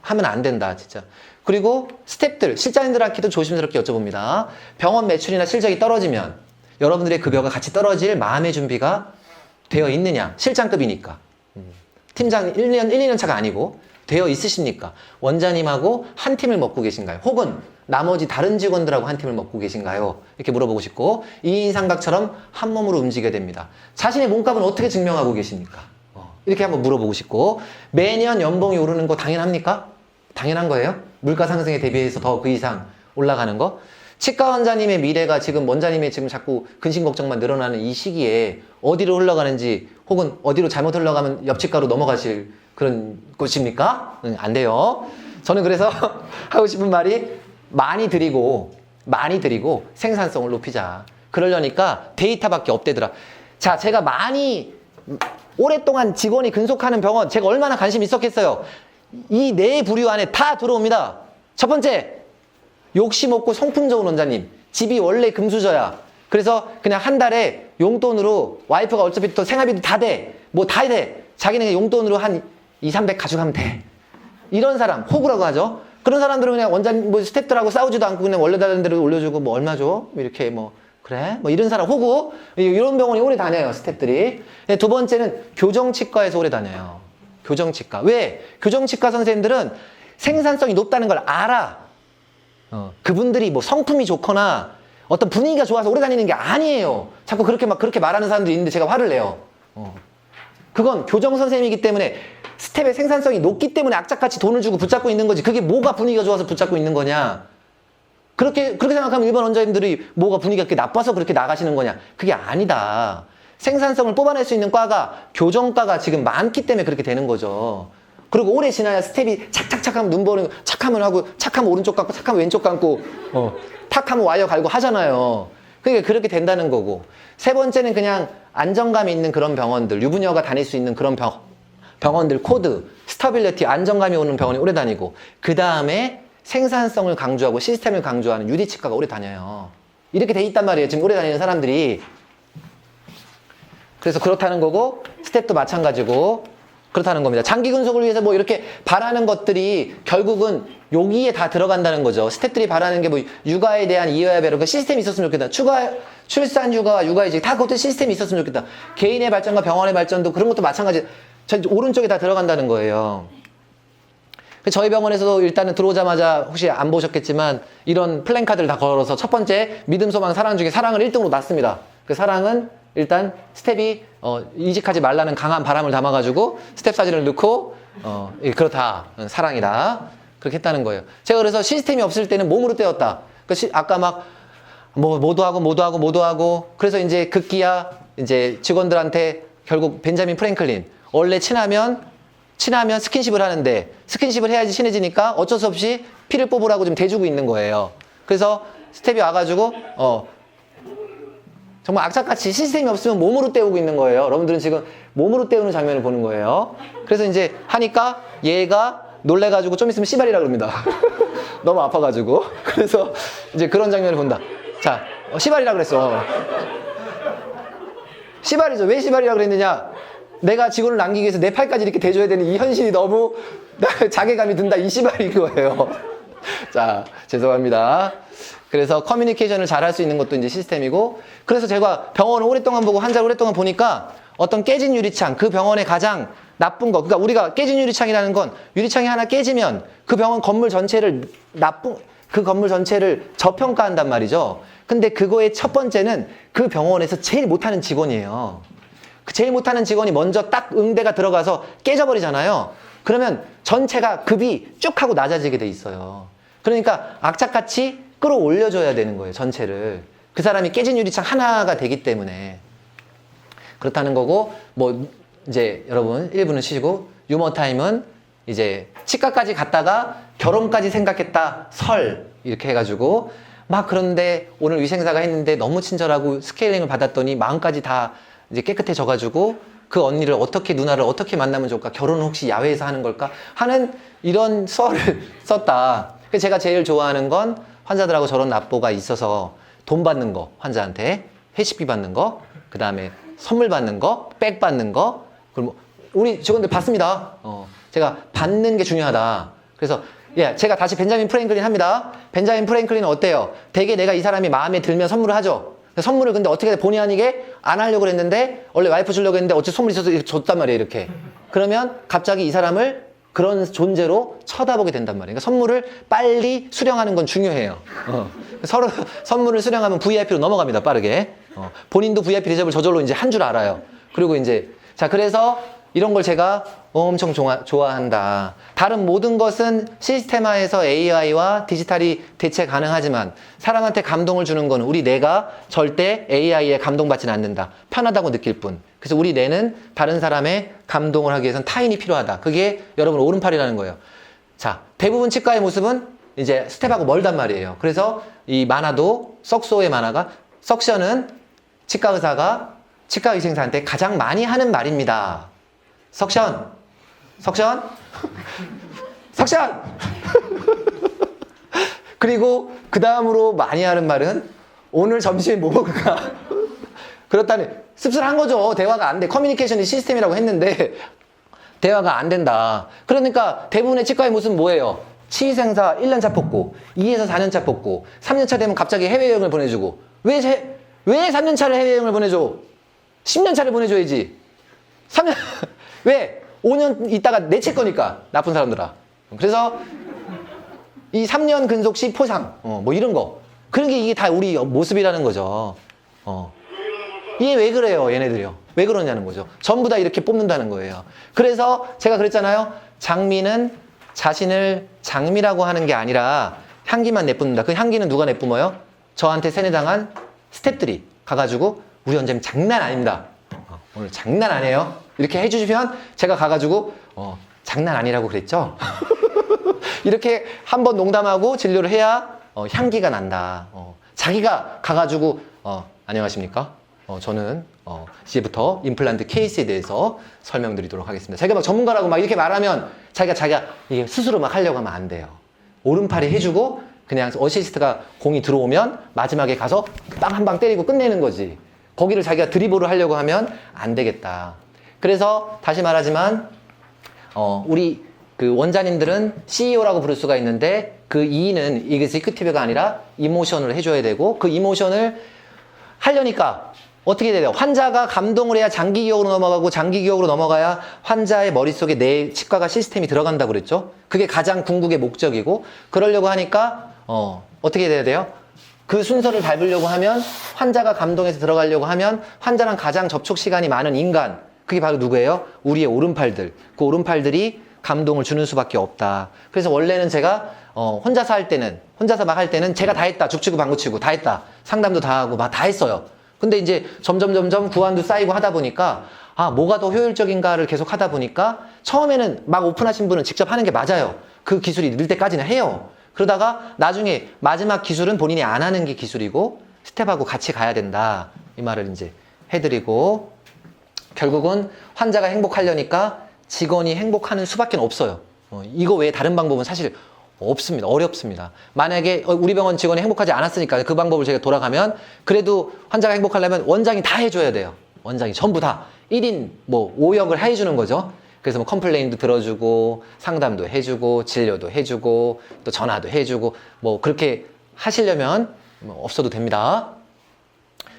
하면 안 된다 진짜. 그리고 스텝들 실장님들한테도 조심스럽게 여쭤봅니다. 병원 매출이나 실적이 떨어지면 여러분들의 급여가 같이 떨어질 마음의 준비가 되어 있느냐. 실장급이니까. 팀장 1년 2년 차가 아니고 되어 있으십니까? 원장님하고 한 팀을 먹고 계신가요? 혹은 나머지 다른 직원들하고 한 팀을 먹고 계신가요? 이렇게 물어보고 싶고 2인 삼각처럼 한 몸으로 움직여야 됩니다. 자신의 몸값은 어떻게 증명하고 계십니까? 이렇게 한번 물어보고 싶고 매년 연봉이 오르는 거 당연합니까? 당연한 거예요? 물가 상승에 대비해서 더 그 이상 올라가는 거? 치과 원장님의 미래가 지금 원장님의 지금 자꾸 근심 걱정만 늘어나는 이 시기에 어디로 흘러가는지 혹은 어디로 잘못 흘러가면 옆치과로 넘어가실 그런 것입니까? 안 돼요. 저는 그래서 하고 싶은 말이 많이 드리고 생산성을 높이자. 그러려니까 데이터밖에 없대더라. 자, 제가 오랫동안 직원이 근속하는 병원 제가 얼마나 관심 있었겠어요. 이 네 부류 안에 다 들어옵니다. 첫 번째 욕심 없고 성품 좋은 원장님. 집이 원래 금수저야. 그래서 그냥 한 달에 용돈으로 와이프가 어차피 또 생활비도 다 돼. 뭐 다 돼. 자기는 그냥 용돈으로 한 2, 300 가져가면 돼. 이런 사람, 호구라고 하죠. 그런 사람들은 그냥 원장님, 뭐 스태프들하고 싸우지도 않고 그냥 원래다른 대로 올려주고 뭐 얼마 줘? 이렇게 뭐, 그래? 뭐 이런 사람, 호구. 이런 병원이 오래 다녀요, 스태프들이. 두 번째는 교정치과에서 오래 다녀요. 교정치과. 왜? 교정치과 선생님들은 생산성이 높다는 걸 알아. 그분들이 뭐 성품이 좋거나 어떤 분위기가 좋아서 오래 다니는 게 아니에요. 자꾸 그렇게 말하는 사람들이 있는데 제가 화를 내요. 그건 교정 선생님이기 때문에 스텝의 생산성이 높기 때문에 악착같이 돈을 주고 붙잡고 있는 거지. 그게 뭐가 분위기가 좋아서 붙잡고 있는 거냐. 그렇게 생각하면 일반 원장님들이 뭐가 분위기가 그렇게 나빠서 그렇게 나가시는 거냐. 그게 아니다. 생산성을 뽑아낼 수 있는 과가 교정과가 지금 많기 때문에 그렇게 되는 거죠. 그리고 오래 지나야 스텝이 착착착하면 눈 보는 착하면 하고 착하면 오른쪽 감고 착하면 왼쪽 감고 탁하면 와이어 갈고 하잖아요. 그러니까 그렇게 된다는 거고. 세 번째는 그냥 안정감이 있는 그런 병원들, 유부녀가 다닐 수 있는 그런 병원들, 코드, 스타빌리티, 안정감이 오는 병원이 오래 다니고, 그 다음에 생산성을 강조하고 시스템을 강조하는 유디치과가 오래 다녀요. 이렇게 돼 있단 말이에요. 지금 오래 다니는 사람들이. 그래서 그렇다는 거고, 스텝도 마찬가지고 그렇다는 겁니다. 장기 근속을 위해서 뭐 이렇게 바라는 것들이 결국은 여기에 다 들어간다는 거죠. 스텝들이 바라는 게 뭐 육아에 대한 이해와 배려, 그 시스템이 있었으면 좋겠다. 출산 휴가와 육아휴직 다 그것도 시스템이 있었으면 좋겠다. 개인의 발전과 병원의 발전도 그런 것도 마찬가지. 오른쪽에 다 들어간다는 거예요. 저희 병원에서도 일단은 들어오자마자 혹시 안 보셨겠지만 이런 플랜카드를 다 걸어서 첫 번째 믿음, 소망, 사랑 중에 사랑을 1등으로 놨습니다. 그 사랑은 일단 스텝이 이직하지 말라는 강한 바람을 담아가지고 스텝 사진을 넣고 그렇다, 사랑이다, 그렇게 했다는 거예요. 제가 그래서 시스템이 없을 때는 몸으로 때웠다. 아까 막 모두 하고 그래서 이제 급기야 이제 직원들한테 결국 벤자민 프랭클린, 원래 친하면 스킨십을 하는데 스킨십을 해야지 친해지니까 어쩔 수 없이 피를 뽑으라고 좀 대주고 있는 거예요. 그래서 스텝이 와가지고 정말 악착같이 시스템이 없으면 몸으로 때우고 있는 거예요. 여러분들은 지금 몸으로 때우는 장면을 보는 거예요. 그래서 이제 하니까 얘가 놀래가지고 좀 있으면 씨발이라 그럽니다. 너무 아파가지고. 그래서 이제 그런 장면을 본다. 자, 씨발이라 그랬어. 씨발이죠. 왜 씨발이라 그랬느냐? 내가 직원을 남기기 위해서 내 팔까지 이렇게 대줘야 되는 이 현실이 너무 자괴감이 든다. 이 씨발인 거예요. 자, 죄송합니다. 그래서 커뮤니케이션을 잘 할 수 있는 것도 이제 시스템이고, 그래서 제가 병원을 오랫동안 보고 환자를 오랫동안 보니까 어떤 깨진 유리창, 그 병원의 가장 나쁜 거, 그러니까 우리가 깨진 유리창이라는 건 유리창이 하나 깨지면 그 병원 건물 전체를 그 건물 전체를 저평가한단 말이죠. 근데 그거의 첫 번째는 그 병원에서 제일 못하는 직원이에요. 그 제일 못하는 직원이 먼저 딱 응대가 들어가서 깨져버리잖아요. 그러면 전체가 급이 쭉 하고 낮아지게 돼 있어요. 그러니까 악착같이 끌어올려줘야 되는 거예요, 전체를. 그 사람이 깨진 유리창 하나가 되기 때문에. 그렇다는 거고, 뭐, 이제 여러분, 1부는 쉬시고, 유머 타임은 이제 치과까지 갔다가 결혼까지 생각했다, 설. 이렇게 해가지고, 막 그런데 오늘 위생사가 했는데 너무 친절하고 스케일링을 받았더니 마음까지 다 이제 깨끗해져가지고 그 언니를 누나를 어떻게 만나면 좋을까? 결혼은 혹시 야외에서 하는 걸까? 하는 이런 썰을 썼다. 그래서 제가 제일 좋아하는 건 환자들하고 저런 납보가 있어서 돈 받는 거, 환자한테 회식비 받는 거, 그 다음에 선물 받는 거, 백 받는 거, 그리고 우리 직원들 받습니다. 제가 받는 게 중요하다. 그래서 제가 다시 벤자민 프랭클린 합니다. 벤자민 프랭클린은 어때요? 되게 내가 이 사람이 마음에 들면 선물을 하죠. 선물을 근데 어떻게 본의 아니게 안 하려고 했는데 원래 와이프 주려고 했는데 어째 선물이 있어서 이렇게 줬단 말이에요, 이렇게. 그러면 갑자기 이 사람을 그런 존재로 쳐다보게 된단 말이에요. 그러니까 선물을 빨리 수령하는 건 중요해요. 서로 선물을 수령하면 VIP로 넘어갑니다, 빠르게. 본인도 VIP 대접을 저절로 이제 한 줄 알아요. 그리고 이제, 자, 그래서 이런 걸 제가 엄청 좋아한다. 다른 모든 것은 시스템화해서 AI와 디지털이 대체 가능하지만 사람한테 감동을 주는 거는 우리 뇌가 절대 AI에 감동받지는 않는다. 편하다고 느낄 뿐. 그래서 우리 뇌는 다른 사람의 감동을 하기 위해서는 타인이 필요하다. 그게 여러분 오른팔이라는 거예요. 자, 대부분 치과의 모습은 이제 스텝하고 멀단 말이에요. 그래서 이 만화도 썩소의 만화가 석션은 치과 의사가 치과 의생사한테 가장 많이 하는 말입니다. 석션! 석션! 석션! 그리고 그 다음으로 많이 하는 말은 오늘 점심에 뭐 먹을까? 그렇다니 씁쓸한 거죠. 대화가 안 돼. 커뮤니케이션이 시스템이라고 했는데 대화가 안 된다. 그러니까 대부분의 치과의 모습은 뭐예요? 치의생사 1년차 뽑고 2에서 4년차 뽑고 3년차 되면 갑자기 해외여행을 보내주고 왜 3년차를 해외여행을 보내줘? 10년차를 보내줘야지. 3년 왜? 5년 있다가 내칠 거니까 나쁜 사람들아. 그래서 이 3년 근속 시 포상 뭐 이런 거 그런 게 이게 다 우리 모습이라는 거죠. 이게 왜 그래요 얘네들이요? 왜 그러냐는 거죠. 전부 다 이렇게 뽑는다는 거예요. 그래서 제가 그랬잖아요. 장미는 자신을 장미라고 하는 게 아니라 향기만 내뿜는다. 그 향기는 누가 내뿜어요? 저한테 세뇌당한 스태프들이 가가지고 우리 원장님 장난 아닙니다. 오늘 장난 아니에요. 이렇게 해주시면 제가 가가지고 장난 아니라고 그랬죠. 이렇게 한번 농담하고 진료를 해야 향기가 난다. 자기가 가가지고 안녕하십니까? 저는 이제부터 임플란트 케이스에 대해서 설명드리도록 하겠습니다. 자기가 막 전문가라고 막 이렇게 말하면 자기가 이게 스스로 막 하려고 하면 안 돼요. 오른팔에 해주고 그냥 어시스트가 공이 들어오면 마지막에 가서 빵 한 방 때리고 끝내는 거지. 거기를 자기가 드리블을 하려고 하면 안 되겠다. 그래서 다시 말하지만 우리 그 원장님들은 CEO라고 부를 수가 있는데 그 E는 executive가 아니라 이모션을 해줘야 되고 그 이모션을 하려니까 어떻게 돼요? 환자가 감동을 해야 장기기억으로 넘어가고 장기기억으로 넘어가야 환자의 머릿속에 내 치과가 시스템이 들어간다고 그랬죠? 그게 가장 궁극의 목적이고 그러려고 하니까 어떻게 돼야 돼요? 그 순서를 밟으려고 하면 환자가 감동해서 들어가려고 하면 환자랑 가장 접촉 시간이 많은 인간 그게 바로 누구예요? 우리의 오른팔들. 그 오른팔들이 감동을 주는 수밖에 없다. 그래서 원래는 제가 혼자서 막 할 때는 제가 다 했다. 죽치고 방구치고 다 했다. 상담도 다 하고 막 다 했어요. 근데 이제 점점 구안도 쌓이고 하다 보니까 뭐가 더 효율적인가를 계속 하다 보니까 처음에는 막 오픈하신 분은 직접 하는 게 맞아요. 그 기술이 늘 때까지는 해요. 그러다가 나중에 마지막 기술은 본인이 안 하는 게 기술이고 스텝하고 같이 가야 된다. 이 말을 이제 해드리고 결국은 환자가 행복하려니까 직원이 행복하는 수밖에 없어요. 이거 외에 다른 방법은 사실 없습니다. 어렵습니다. 만약에 우리 병원 직원이 행복하지 않았으니까 그 방법을 제가 돌아가면 그래도 환자가 행복하려면 원장이 다 해줘야 돼요. 원장이 전부 다 1인 5역을 해주는 거죠. 그래서 뭐 컴플레인도 들어주고 상담도 해주고 진료도 해주고 또 전화도 해주고 뭐 그렇게 하시려면 없어도 됩니다.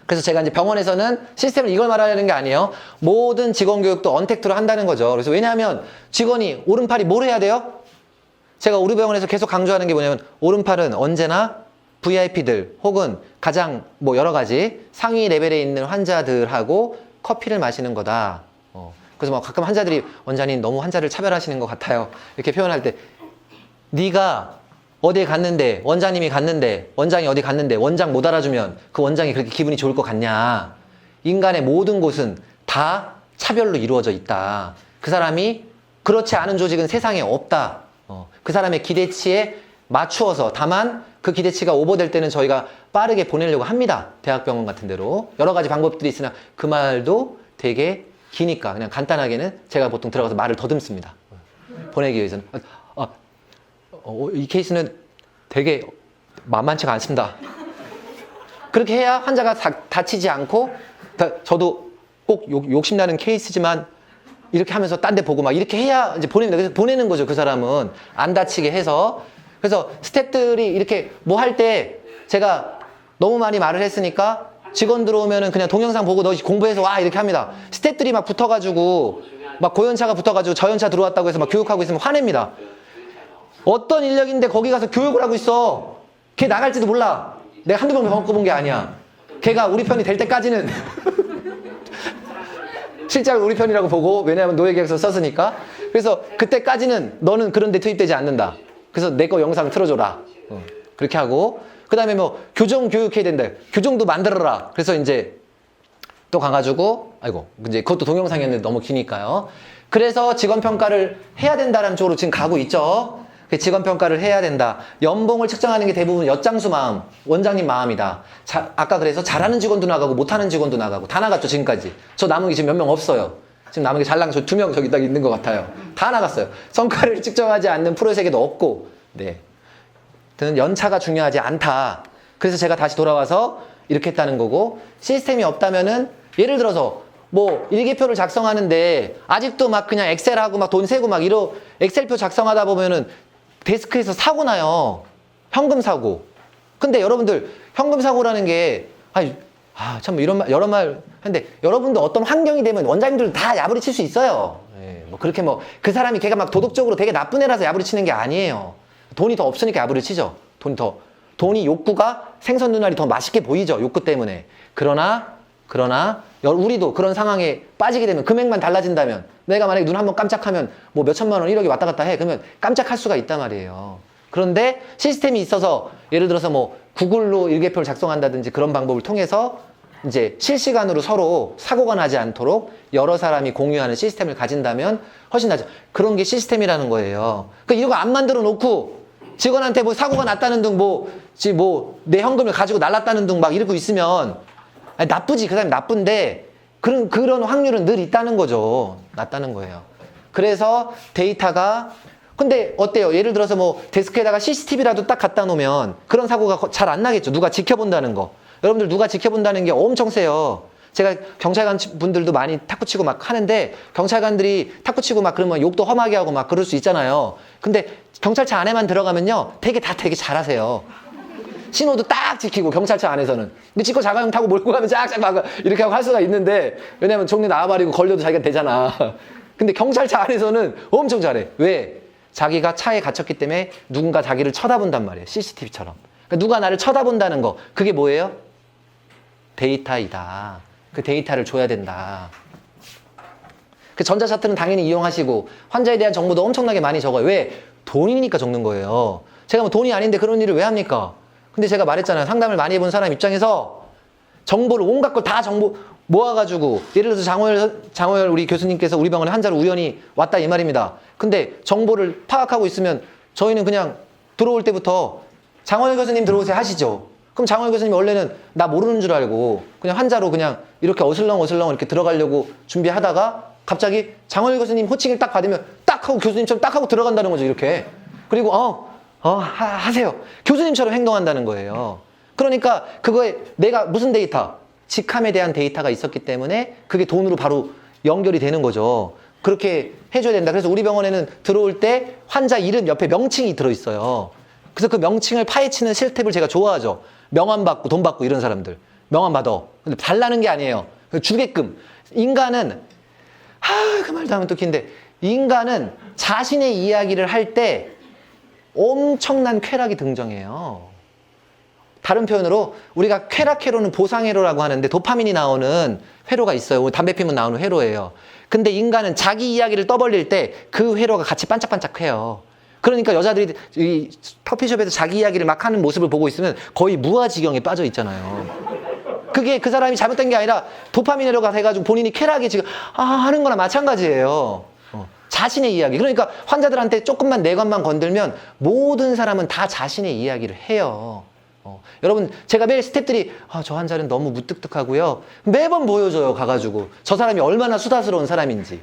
그래서 제가 이제 병원에서는 시스템을 이걸 말하려는 게 아니에요. 모든 직원 교육도 언택트로 한다는 거죠. 그래서 왜냐하면 직원이 오른팔이 뭘 해야 돼요? 제가 우리 병원에서 계속 강조하는 게 뭐냐면 오른팔은 언제나 VIP들 혹은 가장 여러 가지 상위 레벨에 있는 환자들하고 커피를 마시는 거다. 그래서 가끔 환자들이 원장님 너무 환자를 차별하시는 것 같아요. 이렇게 표현할 때 네가 어디에 갔는데 원장님이 갔는데 원장이 어디 갔는데 원장 못 알아주면 그 원장이 그렇게 기분이 좋을 것 같냐. 인간의 모든 곳은 다 차별로 이루어져 있다. 그 사람이 그렇지 않은 조직은 세상에 없다. 그 사람의 기대치에 맞추어서 다만 그 기대치가 오버될 때는 저희가 빠르게 보내려고 합니다. 대학병원 같은 데로. 여러 가지 방법들이 있으나 그 말도 되게 기니까 그냥 간단하게는 제가 보통 들어가서 말을 더듬습니다. 보내기 위해서는. 이 케이스는 되게 만만치가 않습니다. 그렇게 해야 환자가 다치지 않고 저도 꼭 욕심나는 케이스지만 이렇게 하면서 딴 데 보고 막 이렇게 해야 이제 보냅니다. 그래서 보내는 거죠. 그 사람은 안 다치게 해서. 그래서 스태프들이 이렇게 뭐 할 때 제가 너무 많이 말을 했으니까 직원 들어오면은 그냥 동영상 보고 너 공부해서 와 이렇게 합니다. 스태프들이 막 붙어가지고 막 고연차가 붙어가지고 저연차 들어왔다고 해서 막 교육하고 있으면 화냅니다. 어떤 인력인데 거기 가서 교육을 하고 있어. 걔 나갈지도 몰라. 내가 한두 번 겪어본 게 아니야. 걔가 우리 편이 될 때까지는 실제로 우리 편이라고 보고 왜냐하면 노예계약서 썼으니까. 그래서 그때까지는 너는 그런 데 투입되지 않는다. 그래서 내 거 영상 틀어줘라. 그렇게 하고 그 다음에 교정 교육해야 된다. 교정도 만들어라. 그래서 이제 또 가가지고 이제 그것도 동영상이었는데 너무 기니까요. 그래서 직원평가를 해야 된다는 쪽으로 지금 가고 있죠. 직원평가를 해야 된다. 연봉을 측정하는 게 대부분 엿장수 마음, 원장님 마음이다. 아까 그래서 잘하는 직원도 나가고 못하는 직원도 나가고 다 나갔죠 지금까지. 저 남은 게 지금 몇 명 없어요. 지금 남은 게 잘 나간 저 2명 저기 딱 있는 것 같아요. 다 나갔어요. 성과를 측정하지 않는 프로 세계도 없고. 네. 연차가 중요하지 않다. 그래서 제가 다시 돌아와서 이렇게 했다는 거고, 시스템이 없다면은 예를 들어서 뭐 일기표를 작성하는데 아직도 막 그냥 엑셀하고 막 돈 세고 막 엑셀표 작성하다 보면은 데스크에서 사고 나요. 현금 사고. 근데 여러분들 현금 사고라는 게 참 이런 말 여러 말 하는데 여러분도 어떤 환경이 되면 원장님들 다 야부리 칠 수 있어요. 예, 뭐 그렇게 뭐 그 사람이 걔가 막 도덕적으로 되게 나쁜 애라서 야부리 치는 게 아니에요. 돈이 더 없으니까 야부리 치죠. 돈이 욕구가 생선 눈알이 더 맛있게 보이죠. 욕구 때문에. 그러나 우리도 그런 상황에 빠지게 되면 금액만 달라진다면 내가 만약에 눈 한번 깜짝하면 뭐 몇천만 원 1억이 왔다 갔다 해. 그러면 깜짝할 수가 있단 말이에요. 그런데 시스템이 있어서 예를 들어서 뭐 구글로 일개표를 작성한다든지 그런 방법을 통해서 이제 실시간으로 서로 사고가 나지 않도록 여러 사람이 공유하는 시스템을 가진다면 훨씬 낫죠. 그런 게 시스템이라는 거예요. 그러니까 이런 거 안 만들어 놓고 직원한테 뭐 사고가 났다는 둥 내 현금을 가지고 날랐다는 둥 막 이러고 있으면 나쁘지. 그 사람이 나쁜데 그런 확률은 늘 있다는 거죠. 낮다는 거예요. 그래서 데이터가 근데 어때요? 예를 들어서 뭐 데스크에다가 CCTV라도 딱 갖다 놓으면 그런 사고가 잘 안 나겠죠. 누가 지켜본다는 거. 여러분들 누가 지켜본다는 게 엄청 세요. 제가 경찰관 분들도 많이 탁구 치고 막 하는데 경찰관들이 탁구 치고 막 그러면 욕도 험하게 하고 막 그럴 수 있잖아요. 근데 경찰차 안에만 들어가면요. 되게 잘하세요. 신호도 딱 지키고 경찰차 안에서는. 근데 지코 자가용 타고 몰고 가면 쫙쫙 막 이렇게 하고 할 수가 있는데 왜냐면 종래 나와버리고 걸려도 자기가 되잖아. 근데 경찰차 안에서는 엄청 잘해. 왜? 자기가 차에 갇혔기 때문에 누군가 자기를 쳐다본단 말이에요. CCTV처럼. 그러니까 누가 나를 쳐다본다는 거. 그게 뭐예요? 데이터이다. 그 데이터를 줘야 된다. 그 전자차트는 당연히 이용하시고 환자에 대한 정보도 엄청나게 많이 적어요. 왜? 돈이니까 적는 거예요. 제가 뭐 돈이 아닌데 그런 일을 왜 합니까? 근데 제가 말했잖아요. 상담을 많이 해본 사람 입장에서 정보를 온갖 걸 다 정보 모아가지고 예를 들어서 장호열 우리 교수님께서 우리 병원에 환자를 우연히 왔다 이 말입니다. 근데 정보를 파악하고 있으면 저희는 그냥 들어올 때부터 장호열 교수님 들어오세요 하시죠. 그럼 장호열 교수님이 원래는 나 모르는 줄 알고 그냥 환자로 그냥 이렇게 어슬렁 이렇게 들어가려고 준비하다가 갑자기 장호열 교수님 호칭을 딱 받으면 딱 하고 교수님처럼 딱 하고 들어간다는 거죠. 이렇게. 그리고 하세요. 교수님처럼 행동한다는 거예요. 그러니까 그거에 내가 무슨 데이터? 직함에 대한 데이터가 있었기 때문에 그게 돈으로 바로 연결이 되는 거죠. 그렇게 해줘야 된다. 그래서 우리 병원에는 들어올 때 환자 이름 옆에 명칭이 들어있어요. 그래서 그 명칭을 파헤치는 실태를 제가 좋아하죠. 명함 받고 돈 받고 이런 사람들. 명함 받아. 근데 달라는 게 아니에요. 주게끔. 인간은 그 말도 하면 또 긴데 인간은 자신의 이야기를 할 때 엄청난 쾌락이 등장해요. 다른 표현으로 우리가 쾌락회로는 보상회로라고 하는데 도파민이 나오는 회로가 있어요. 담배 피면 나오는 회로예요. 근데 인간은 자기 이야기를 떠벌릴 때 그 회로가 같이 반짝반짝해요. 그러니까 여자들이 이 커피숍에서 자기 이야기를 막 하는 모습을 보고 있으면 거의 무아지경에 빠져 있잖아요. 그게 그 사람이 잘못된 게 아니라 도파민 회로가 돼가지고 본인이 쾌락이 지금 하는 거나 마찬가지예요. 자신의 이야기. 그러니까 환자들한테 조금만 내관만 건들면 모든 사람은 다 자신의 이야기를 해요. 여러분 제가 매일 스태프들이 저 환자는 너무 무뚝뚝하고요. 매번 보여줘요. 가가지고 저 사람이 얼마나 수다스러운 사람인지.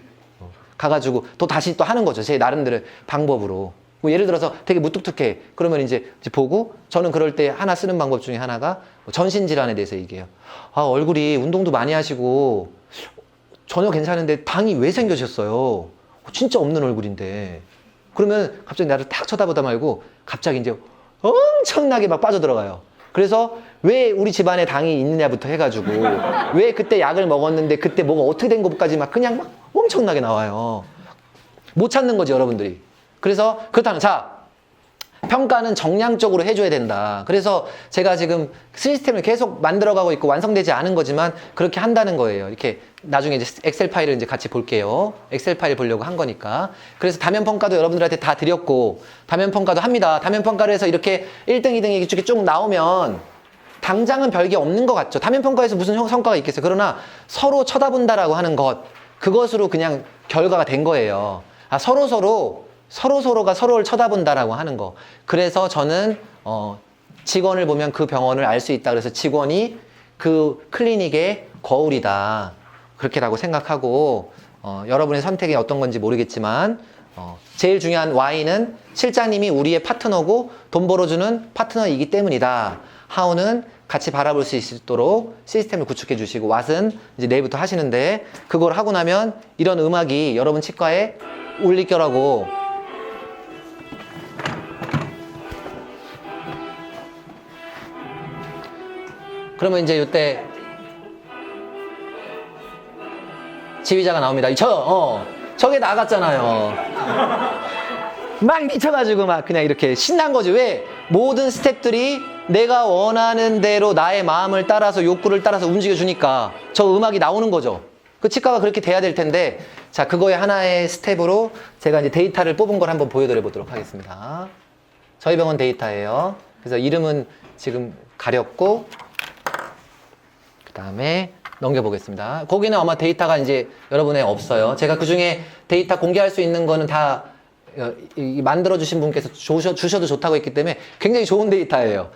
가가지고 또 다시 또 하는 거죠. 제 나름대로 방법으로. 뭐 예를 들어서 되게 무뚝뚝해. 그러면 이제 보고 저는 그럴 때 하나 쓰는 방법 중에 하나가 전신질환에 대해서 얘기해요. 얼굴이 운동도 많이 하시고 전혀 괜찮은데 당이 왜 생겨셨어요? 진짜 없는 얼굴인데. 그러면 갑자기 나를 딱 쳐다보다 말고 갑자기 이제 엄청나게 막 빠져들어가요. 그래서 왜 우리 집안에 당이 있느냐부터 해가지고 왜 그때 약을 먹었는데 그때 뭐가 어떻게 된 것까지 막 그냥 막 엄청나게 나와요. 못 찾는 거지 여러분들이. 그래서 그렇다면 평가는 정량적으로 해줘야 된다. 그래서 제가 지금 시스템을 계속 만들어가고 있고 완성되지 않은 거지만 그렇게 한다는 거예요. 이렇게 나중에 이제 엑셀 파일을 이제 같이 볼게요. 엑셀 파일 보려고 한 거니까. 그래서 다면 평가도 여러분들한테 다 드렸고 다면 평가도 합니다. 다면 평가를 해서 이렇게 1등, 2등 이렇게 쭉 나오면 당장은 별게 없는 것 같죠. 다면 평가에서 무슨 성과가 있겠어요. 그러나 서로 쳐다본다라고 하는 것, 그것으로 그냥 결과가 된 거예요. 서로가 서로를 쳐다본다라고 하는 거. 그래서 저는 직원을 보면 그 병원을 알 수 있다. 그래서 직원이 그 클리닉의 거울이다. 그렇게라고 생각하고 여러분의 선택이 어떤 건지 모르겠지만 제일 중요한 Y는 실장님이 우리의 파트너고 돈 벌어주는 파트너이기 때문이다. How는 같이 바라볼 수 있도록 시스템을 구축해 주시고 What은 이제 내일부터 하시는데 그걸 하고 나면 이런 음악이 여러분 치과에 울릴 거라고. 그러면 이제 이때 지휘자가 나옵니다. 저게 나갔잖아요. 막 미쳐가지고 막 그냥 이렇게 신난 거지. 왜? 모든 스텝들이 내가 원하는 대로 나의 마음을 따라서 욕구를 따라서 움직여주니까 저 음악이 나오는 거죠. 그 치과가 그렇게 돼야 될 텐데, 자, 그거의 하나의 스텝으로 제가 이제 데이터를 뽑은 걸 한번 보여드려 보도록 하겠습니다. 저희 병원 데이터예요. 그래서 이름은 지금 가렸고, 그 다음에 넘겨보겠습니다. 거기는 아마 데이터가 이제 여러분의 없어요. 제가 그 중에 데이터 공개할 수 있는 거는 다 만들어주신 분께서 주셔도 좋다고 했기 때문에 굉장히 좋은 데이터예요.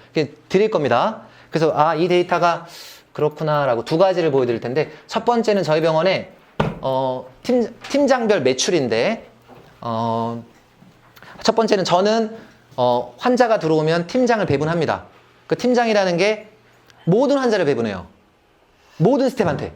드릴 겁니다. 그래서 이 데이터가 그렇구나라고 두 가지를 보여드릴 텐데, 첫 번째는 저희 병원의 팀장별 매출인데, 첫 번째는 저는 환자가 들어오면 팀장을 배분합니다. 그 팀장이라는 게 모든 환자를 배분해요. 모든 스텝한테.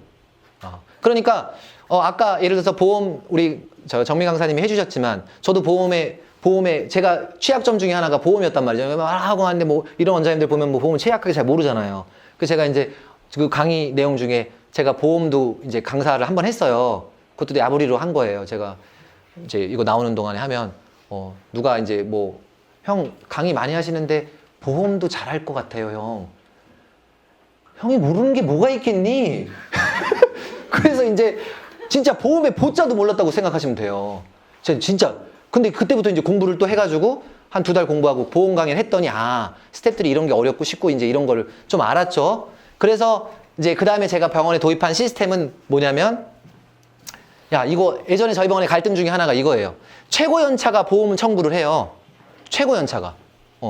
그러니까 아까 예를 들어서 보험 우리 정미 강사님이 해주셨지만, 저도 보험에 제가 취약점 중에 하나가 보험이었단 말이죠. 하고 하는데 뭐 이런 원장님들 보면 뭐 보험을 취약하게 잘 모르잖아요. 그래서 제가 이제 그 강의 내용 중에 제가 보험도 이제 강사를 한번 했어요. 그것도 야부리로 한 거예요. 제가 이제 이거 나오는 동안에 하면 누가 이제 뭐 형 강의 많이 하시는데 보험도 잘할 것 같아요, 형. 형이 모르는 게 뭐가 있겠니? 그래서 이제 진짜 보험의 보자도 몰랐다고 생각하시면 돼요. 진짜. 근데 그때부터 이제 공부를 또 해가지고 한 2달 공부하고 보험 강의를 했더니 스태프들이 이런 게 어렵고 쉽고 이제 이런 거를 좀 알았죠. 그래서 이제 그 다음에 제가 병원에 도입한 시스템은 뭐냐면, 이거 예전에 저희 병원의 갈등 중에 하나가 이거예요. 최고 연차가 보험은 청구를 해요. 최고 연차가.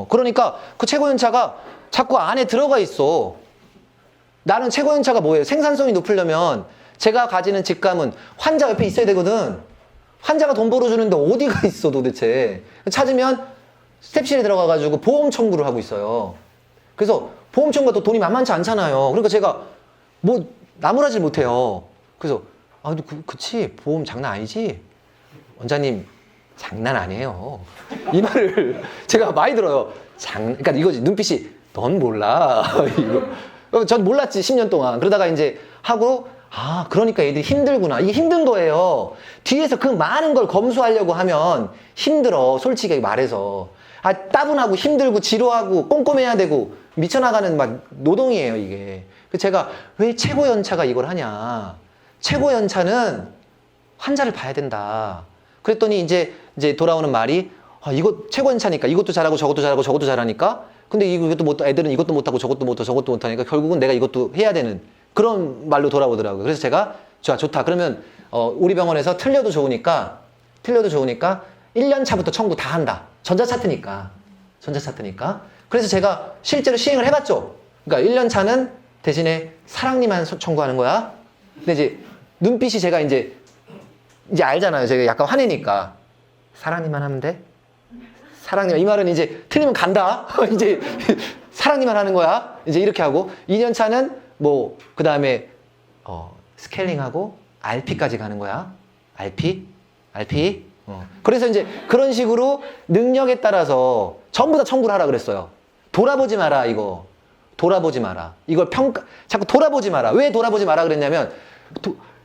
그러니까 그 최고 연차가 자꾸 안에 들어가 있어. 나는 최고 연차가 뭐예요? 생산성이 높으려면 제가 가지는 직감은 환자 옆에 있어야 되거든. 환자가 돈 벌어주는데 어디가 있어 도대체. 찾으면 스텝실에 들어가가지고 보험 청구를 하고 있어요. 그래서 보험 청구가 또 돈이 만만치 않잖아요. 그러니까 제가 뭐 나무라질 못해요. 그래서 그치 보험 장난 아니지? 원장님 장난 아니에요. 이 말을 제가 많이 들어요. 그러니까 이거지. 눈빛이 넌 몰라. 이거. 전 몰랐지 10년 동안. 그러다가 이제 하고 그러니까 얘들이 힘들구나. 이게 힘든 거예요. 뒤에서 그 많은 걸 검수하려고 하면 힘들어. 솔직히 말해서. 따분하고 힘들고 지루하고 꼼꼼해야 되고 미쳐나가는 막 노동이에요, 이게. 그래서 제가 왜 최고 연차가 이걸 하냐. 최고 연차는 환자를 봐야 된다. 그랬더니 이제 돌아오는 말이 이거 최고 연차니까 이것도 잘하고 저것도 잘하고 저것도 잘하니까 근데 이것도 못, 애들은 이것도 못하고 저것도 못하고 저것도 못하니까 결국은 내가 이것도 해야 되는 그런 말로 돌아오더라고요. 그래서 제가 좋다. 그러면 우리 병원에서 틀려도 좋으니까 1년 차부터 청구 다 한다. 전자차트니까. 그래서 제가 실제로 시행을 해봤죠. 그러니까 1년 차는 대신에 사랑니만 청구하는 거야. 근데 이제 눈빛이 제가 이제 알잖아요. 제가 약간 화내니까. 사랑니만 하면 돼? 사랑니만. 이 말은 이제 틀리면 간다. 이제 사랑니만 하는 거야. 이제 이렇게 하고. 2년 차는 뭐, 그 다음에, 스케일링하고 RP까지 가는 거야. RP. 그래서 이제 그런 식으로 능력에 따라서 전부 다 청구를 하라 그랬어요. 돌아보지 마라, 이거. 돌아보지 마라. 이걸 자꾸 돌아보지 마라. 왜 돌아보지 마라 그랬냐면,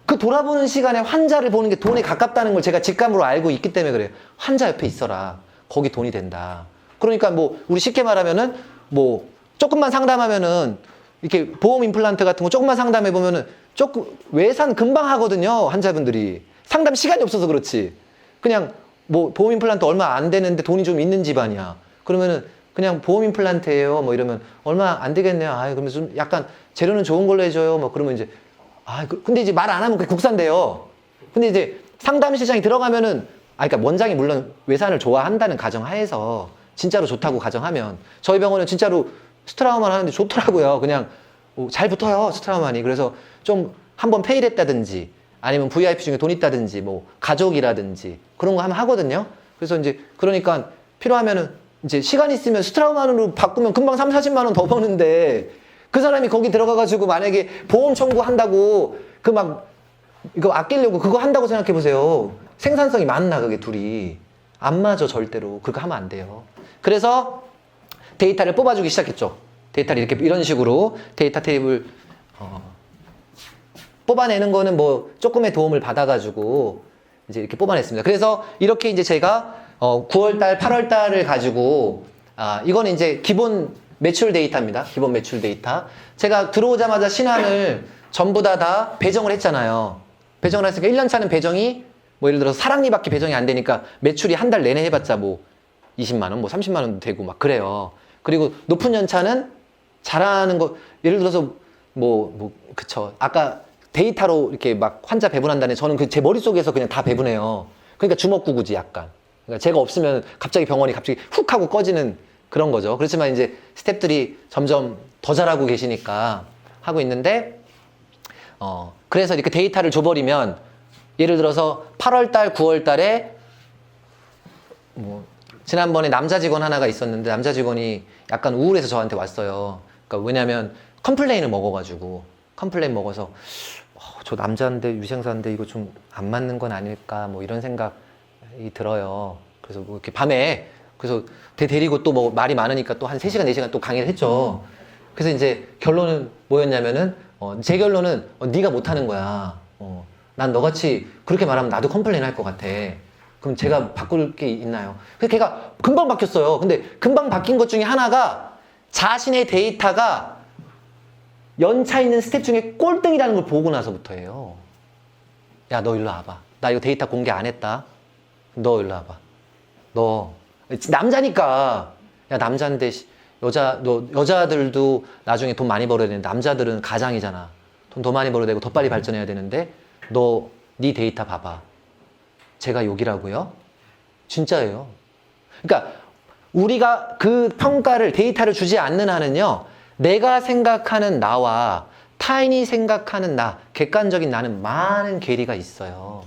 그 돌아보는 시간에 환자를 보는 게 돈에 가깝다는 걸 제가 직감으로 알고 있기 때문에 그래요. 환자 옆에 있어라. 거기 돈이 된다. 그러니까 뭐, 우리 쉽게 말하면은, 뭐, 조금만 상담하면은, 이렇게 보험 임플란트 같은 거 조금만 상담해 보면은, 외산 금방 하거든요. 환자분들이. 상담 시간이 없어서 그렇지. 그냥, 뭐, 보험 임플란트 얼마 안 되는데 돈이 좀 있는 집안이야. 그러면은, 그냥 보험 임플란트예요. 뭐 이러면, 얼마 안 되겠네요. 그러면 좀 약간, 재료는 좋은 걸로 해줘요. 뭐 그러면 이제, 근데 이제 말 안 하면 그게 국산돼요. 근데 이제 상담실장이 들어가면은, 그러니까 원장이 물론 외산을 좋아한다는 가정하에서 진짜로 좋다고 가정하면 저희 병원은 진짜로 스트라우만 하는데 좋더라고요. 그냥 잘 붙어요, 스트라우만이. 그래서 좀 한번 페일했다든지 아니면 VIP 중에 돈 있다든지 뭐 가족이라든지 그런 거 하면 하거든요. 그래서 이제 그러니까 필요하면은 이제 시간 있으면 스트라우만으로 바꾸면 금방 3, 40만 원 더 버는데 그 사람이 거기 들어가가지고 만약에 보험 청구한다고 그 막 이거 아끼려고 그거 한다고 생각해 보세요. 생산성이 맞나 그게 둘이. 안 맞아 절대로. 그렇게 하면 안 돼요. 그래서 데이터를 뽑아주기 시작했죠. 데이터를 이렇게 이런 식으로 데이터 테이블 뽑아내는 거는 뭐 조금의 도움을 받아가지고 이제 이렇게 뽑아냈습니다. 그래서 이렇게 이제 제가 9월달, 8월달을 가지고 이거는 이제 기본 매출 데이터입니다. 기본 매출 데이터. 제가 들어오자마자 신안을 전부 다 배정을 했잖아요. 배정을 했으니까 1년 차는 배정이 뭐 예를 들어서 사랑니밖에 배정이 안 되니까 매출이 한 달 내내 해봤자 뭐 20만 원, 뭐 30만 원도 되고 막 그래요. 그리고 높은 연차는 잘하는 거 예를 들어서 그쵸. 아까 데이터로 이렇게 막 환자 배분한다는 저는 그 제 머릿속에서 그냥 다 배분해요. 그러니까 주먹구구지 약간. 그러니까 제가 없으면 갑자기 병원이 갑자기 훅 하고 꺼지는 그런 거죠. 그렇지만 이제 스태프들이 점점 더 잘하고 계시니까 하고 있는데 그래서 이렇게 데이터를 줘버리면 예를 들어서 8월달, 9월달에 뭐 지난번에 남자 직원 하나가 있었는데 남자 직원이 약간 우울해서 저한테 왔어요. 그러니까 왜냐면 컴플레인을 먹어가지고 컴플레인 먹어서 저 남자인데 위생사인데 이거 좀 안 맞는 건 아닐까 뭐 이런 생각이 들어요. 그래서 뭐 이렇게 밤에 그래서 데리고 또 뭐 말이 많으니까 또 한 3시간, 4시간 또 강의를 했죠. 그래서 이제 결론은 뭐였냐면은 제 결론은 네가 못하는 거야. 난 너같이 그렇게 말하면 나도 컴플레인 할 것 같아. 그럼 제가 바꿀 게 있나요? 그래서 걔가 금방 바뀌었어요. 근데 금방 바뀐 것 중에 하나가 자신의 데이터가 연차 있는 스텝 중에 꼴등이라는 걸 보고 나서부터예요. 야, 너 일로 와봐. 나 이거 데이터 공개 안 했다. 너 일로 와봐. 너 남자니까. 야, 남자인데 여자들도 나중에 돈 많이 벌어야 되는데 남자들은 가장이잖아. 돈 더 많이 벌어야 되고 더 빨리 발전해야 되는데 너 네 데이터 봐봐. 제가 욕이라고요? 진짜예요. 그러니까 우리가 그 평가를 데이터를 주지 않는 한은요. 내가 생각하는 나와 타인이 생각하는 나, 객관적인 나는 많은 괴리가 있어요.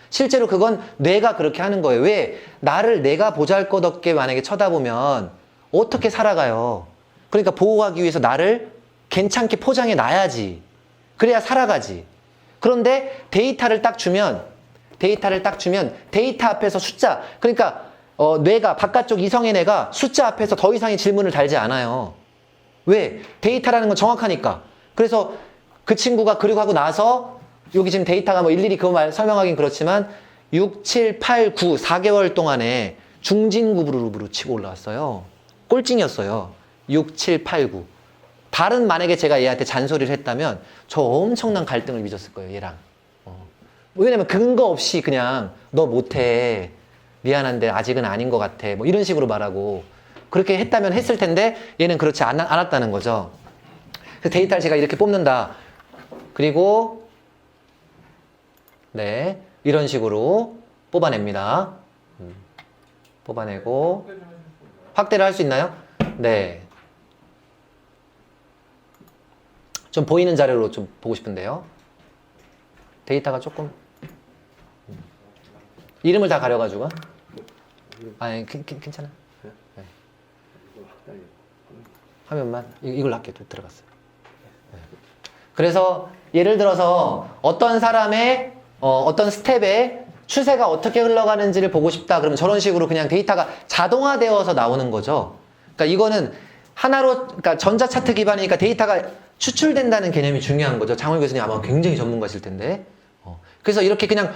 실제로 그건 뇌가 그렇게 하는 거예요. 왜? 나를 내가 보잘것없게 만약에 쳐다보면 어떻게 살아가요? 그러니까 보호하기 위해서 나를 괜찮게 포장해 놔야지. 그래야 살아가지. 그런데 데이터를 딱 주면 데이터 앞에서 숫자, 그러니까 뇌가 바깥쪽 이성의 뇌가 숫자 앞에서 더 이상의 질문을 달지 않아요. 왜? 데이터라는 건 정확하니까. 그래서 그 친구가 그리고 하고 나서 여기 지금 데이터가 뭐 일일이 그 말 설명하긴 그렇지만 6, 7, 8, 9, 4개월 동안에 중진급으로 치고 올라왔어요. 꼴찌였어요. 6, 7, 8, 9. 다른 만약에 제가 얘한테 잔소리를 했다면 저 엄청난 갈등을 빚었을 거예요. 얘랑. 왜냐면 근거 없이 그냥 너 못해. 미안한데 아직은 아닌 것 같아. 뭐 이런 식으로 말하고 그렇게 했다면 했을 텐데 얘는 그렇지 않았다는 거죠. 그래서 데이터를 제가 이렇게 뽑는다. 그리고 네 이런 식으로 뽑아냅니다. 뽑아내고 확대를 할 수 있나요? 네. 좀 보이는 자료로 좀 보고 싶은데요. 데이터가 조금 이름을 다 가려가지고 아니 괜찮아. 네. 화면만 이걸로 할게요. 들어갔어요. 네. 그래서 예를 들어서 어떤 사람의 어떤 스텝의 추세가 어떻게 흘러가는지를 보고 싶다. 그러면 저런 식으로 그냥 데이터가 자동화되어서 나오는 거죠. 그러니까 이거는 하나로 그러니까 전자 차트 기반이니까 데이터가 추출된다는 개념이 중요한 거죠. 장훈 교수님 아마 굉장히 전문가실 텐데. 그래서 이렇게 그냥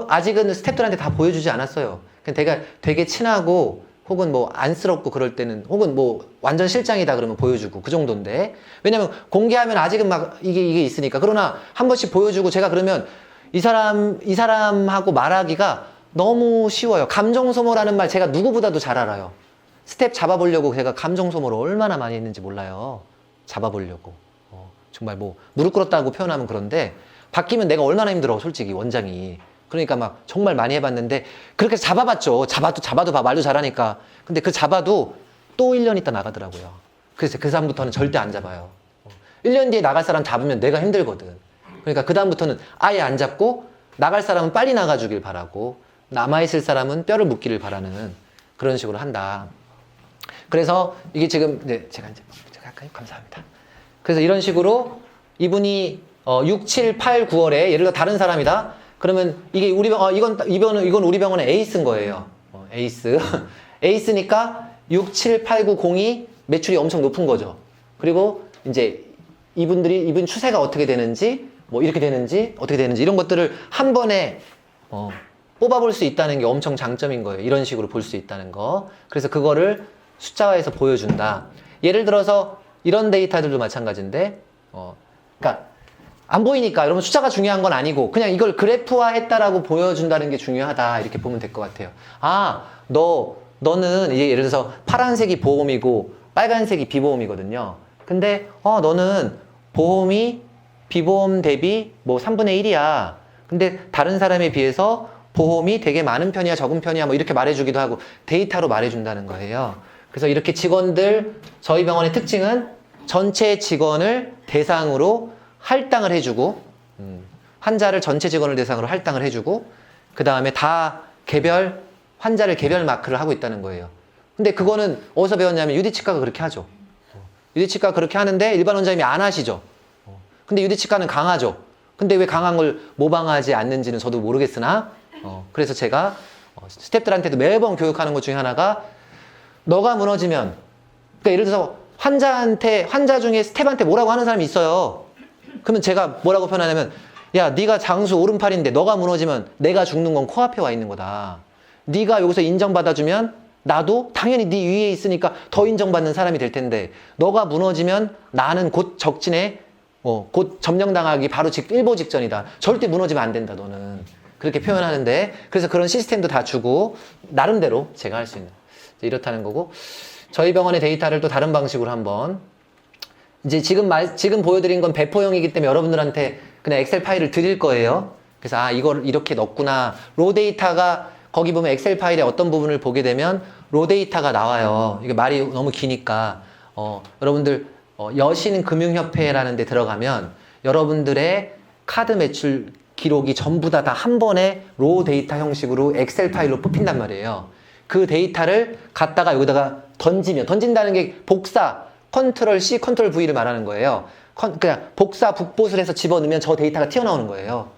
아직은 스태프들한테 다 보여주지 않았어요. 그냥 되게 친하고 혹은 뭐 안쓰럽고 그럴 때는 혹은 뭐 완전 실장이다 그러면 보여주고 그 정도인데. 왜냐면 공개하면 아직은 막 이게 있으니까. 그러나 한 번씩 보여주고 제가 그러면 이 사람하고 말하기가 너무 쉬워요. 감정 소모라는 말 제가 누구보다도 잘 알아요. 스텝 잡아보려고 제가 감정 소모를 얼마나 많이 했는지 몰라요. 잡아보려고. 정말 뭐 무릎 꿇었다고 표현하면 그런데 바뀌면 내가 얼마나 힘들어 솔직히 원장이. 그러니까 막 정말 많이 해봤는데 그렇게 잡아봤죠. 잡아도 봐. 말도 잘하니까. 근데 그 잡아도 또 1년 있다 나가더라고요. 그래서 그 사람부터는 절대 안 잡아요. 1년 뒤에 나갈 사람 잡으면 내가 힘들거든. 그러니까 그다음부터는 아예 안 잡고 나갈 사람은 빨리 나가주길 바라고 남아있을 사람은 뼈를 묻기를 바라는 그런 식으로 한다. 그래서 이게 지금 네, 제가 할까요? 감사합니다. 그래서 이런 식으로 이분이 6, 7, 8, 9월에 예를 들어 다른 사람이다. 그러면 이게 우리 이건 우리 병원의 에이스인 거예요. 에이스. 에이스니까 6, 7, 8, 9, 0이 매출이 엄청 높은 거죠. 그리고 이제 이분 추세가 어떻게 되는지, 뭐 이렇게 되는지, 어떻게 되는지 이런 것들을 한 번에 뽑아볼 수 있다는 게 엄청 장점인 거예요. 이런 식으로 볼 수 있다는 거. 그래서 그거를 숫자화해서 보여준다. 예를 들어서 이런 데이터들도 마찬가지인데, 그러니까 안 보이니까 여러분 숫자가 중요한 건 아니고 그냥 이걸 그래프화했다라고 보여준다는 게 중요하다 이렇게 보면 될 것 같아요. 아, 너는 이제 예를 들어서 파란색이 보험이고 빨간색이 비보험이거든요. 근데 너는 보험이 비보험 대비 뭐 3분의 1이야. 근데 다른 사람에 비해서 보험이 되게 많은 편이야, 적은 편이야, 뭐 이렇게 말해주기도 하고 데이터로 말해준다는 거예요. 그래서 이렇게 직원들, 저희 병원의 특징은 전체 직원을 대상으로 할당을 해주고, 환자를 전체 직원을 대상으로 할당을 해주고, 그 다음에 다 환자를 개별 마크를 하고 있다는 거예요. 근데 그거는 어디서 배웠냐면 유디치과가 그렇게 하죠. 유디치과가 그렇게 하는데 일반 원장님이 안 하시죠. 근데 유디치과는 강하죠. 근데 왜 강한 걸 모방하지 않는지는 저도 모르겠으나, 그래서 제가 스태프들한테도 매번 교육하는 것 중에 하나가 너가 무너지면, 그러니까 예를 들어서 환자 중에 스텝한테 뭐라고 하는 사람이 있어요. 그러면 제가 뭐라고 표현하냐면, 야, 네가 장수 오른팔인데 너가 무너지면 내가 죽는 건 코앞에 와 있는 거다. 네가 여기서 인정받아주면 나도 당연히 네 위에 있으니까 더 인정받는 사람이 될 텐데, 너가 무너지면 나는 곧 적진에 곧 점령당하기 바로 일보 직전이다. 절대 무너지면 안 된다, 너는. 그렇게 표현하는데, 그래서 그런 시스템도 다 주고 나름대로 제가 할 수 있는 이렇다는 거고, 저희 병원의 데이터를 또 다른 방식으로 한번, 이제 지금 보여드린 건 배포형이기 때문에 여러분들한테 그냥 엑셀 파일을 드릴 거예요. 그래서 이걸 이렇게 넣었구나. 로 데이터가 거기 보면 엑셀 파일의 어떤 부분을 보게 되면 로 데이터가 나와요. 이게 말이 너무 기니까 여러분들 여신금융협회라는 데 들어가면 여러분들의 카드 매출 기록이 전부 다 한 번에 로 데이터 형식으로 엑셀 파일로 뽑힌단 말이에요. 그 데이터를 갖다가 여기다가 던진다는 게 복사, 컨트롤 C, 컨트롤 V를 말하는 거예요. 그냥 복사, 북봇을 해서 집어넣으면 저 데이터가 튀어나오는 거예요.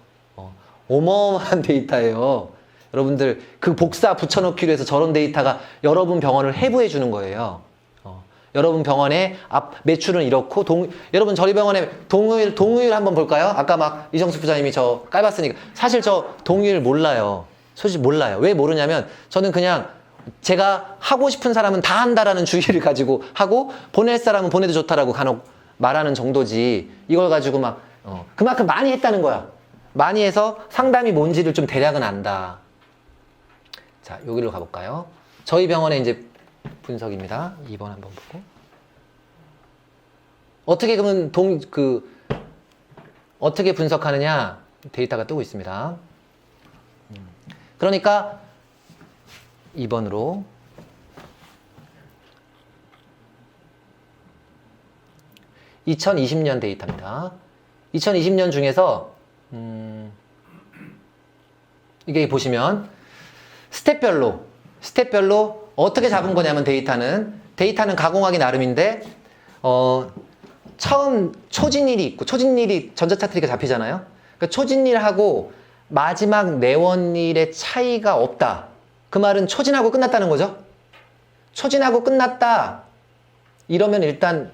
어마어마한 데이터예요. 여러분들 그 복사 붙여넣기로 해서 저런 데이터가 여러분 병원을 해부해 주는 거예요. 여러분 병원의 매출은 이렇고, 여러분 저희 병원의 동의율 한번 볼까요? 아까 막 이정수 부장님이 저 깔봤으니까. 사실 저 동의율 몰라요. 솔직히 몰라요. 왜 모르냐면 저는 그냥 제가 하고 싶은 사람은 다 한다라는 주의를 가지고 하고, 보낼 사람은 보내도 좋다라고 간혹 말하는 정도지, 이걸 가지고 막 그만큼 많이 했다는 거야. 많이 해서 상담이 뭔지를 좀 대략은 안다. 자, 여기로 가볼까요? 저희 병원의 이제 분석입니다. 2번 한번 보고. 어떻게 그러면 어떻게 분석하느냐 데이터가 뜨고 있습니다. 그러니까 2번으로 2020년 데이터입니다. 2020년 중에서 이게 보시면 스텝별로 어떻게 잡은 거냐면 데이터는 가공하기 나름인데 처음 초진일이 있고, 초진일이 전자차트리가 잡히잖아요. 그러니까 초진일하고 마지막 내원일의 차이가 없다. 그 말은 초진하고 끝났다는 거죠. 초진하고 끝났다 이러면 일단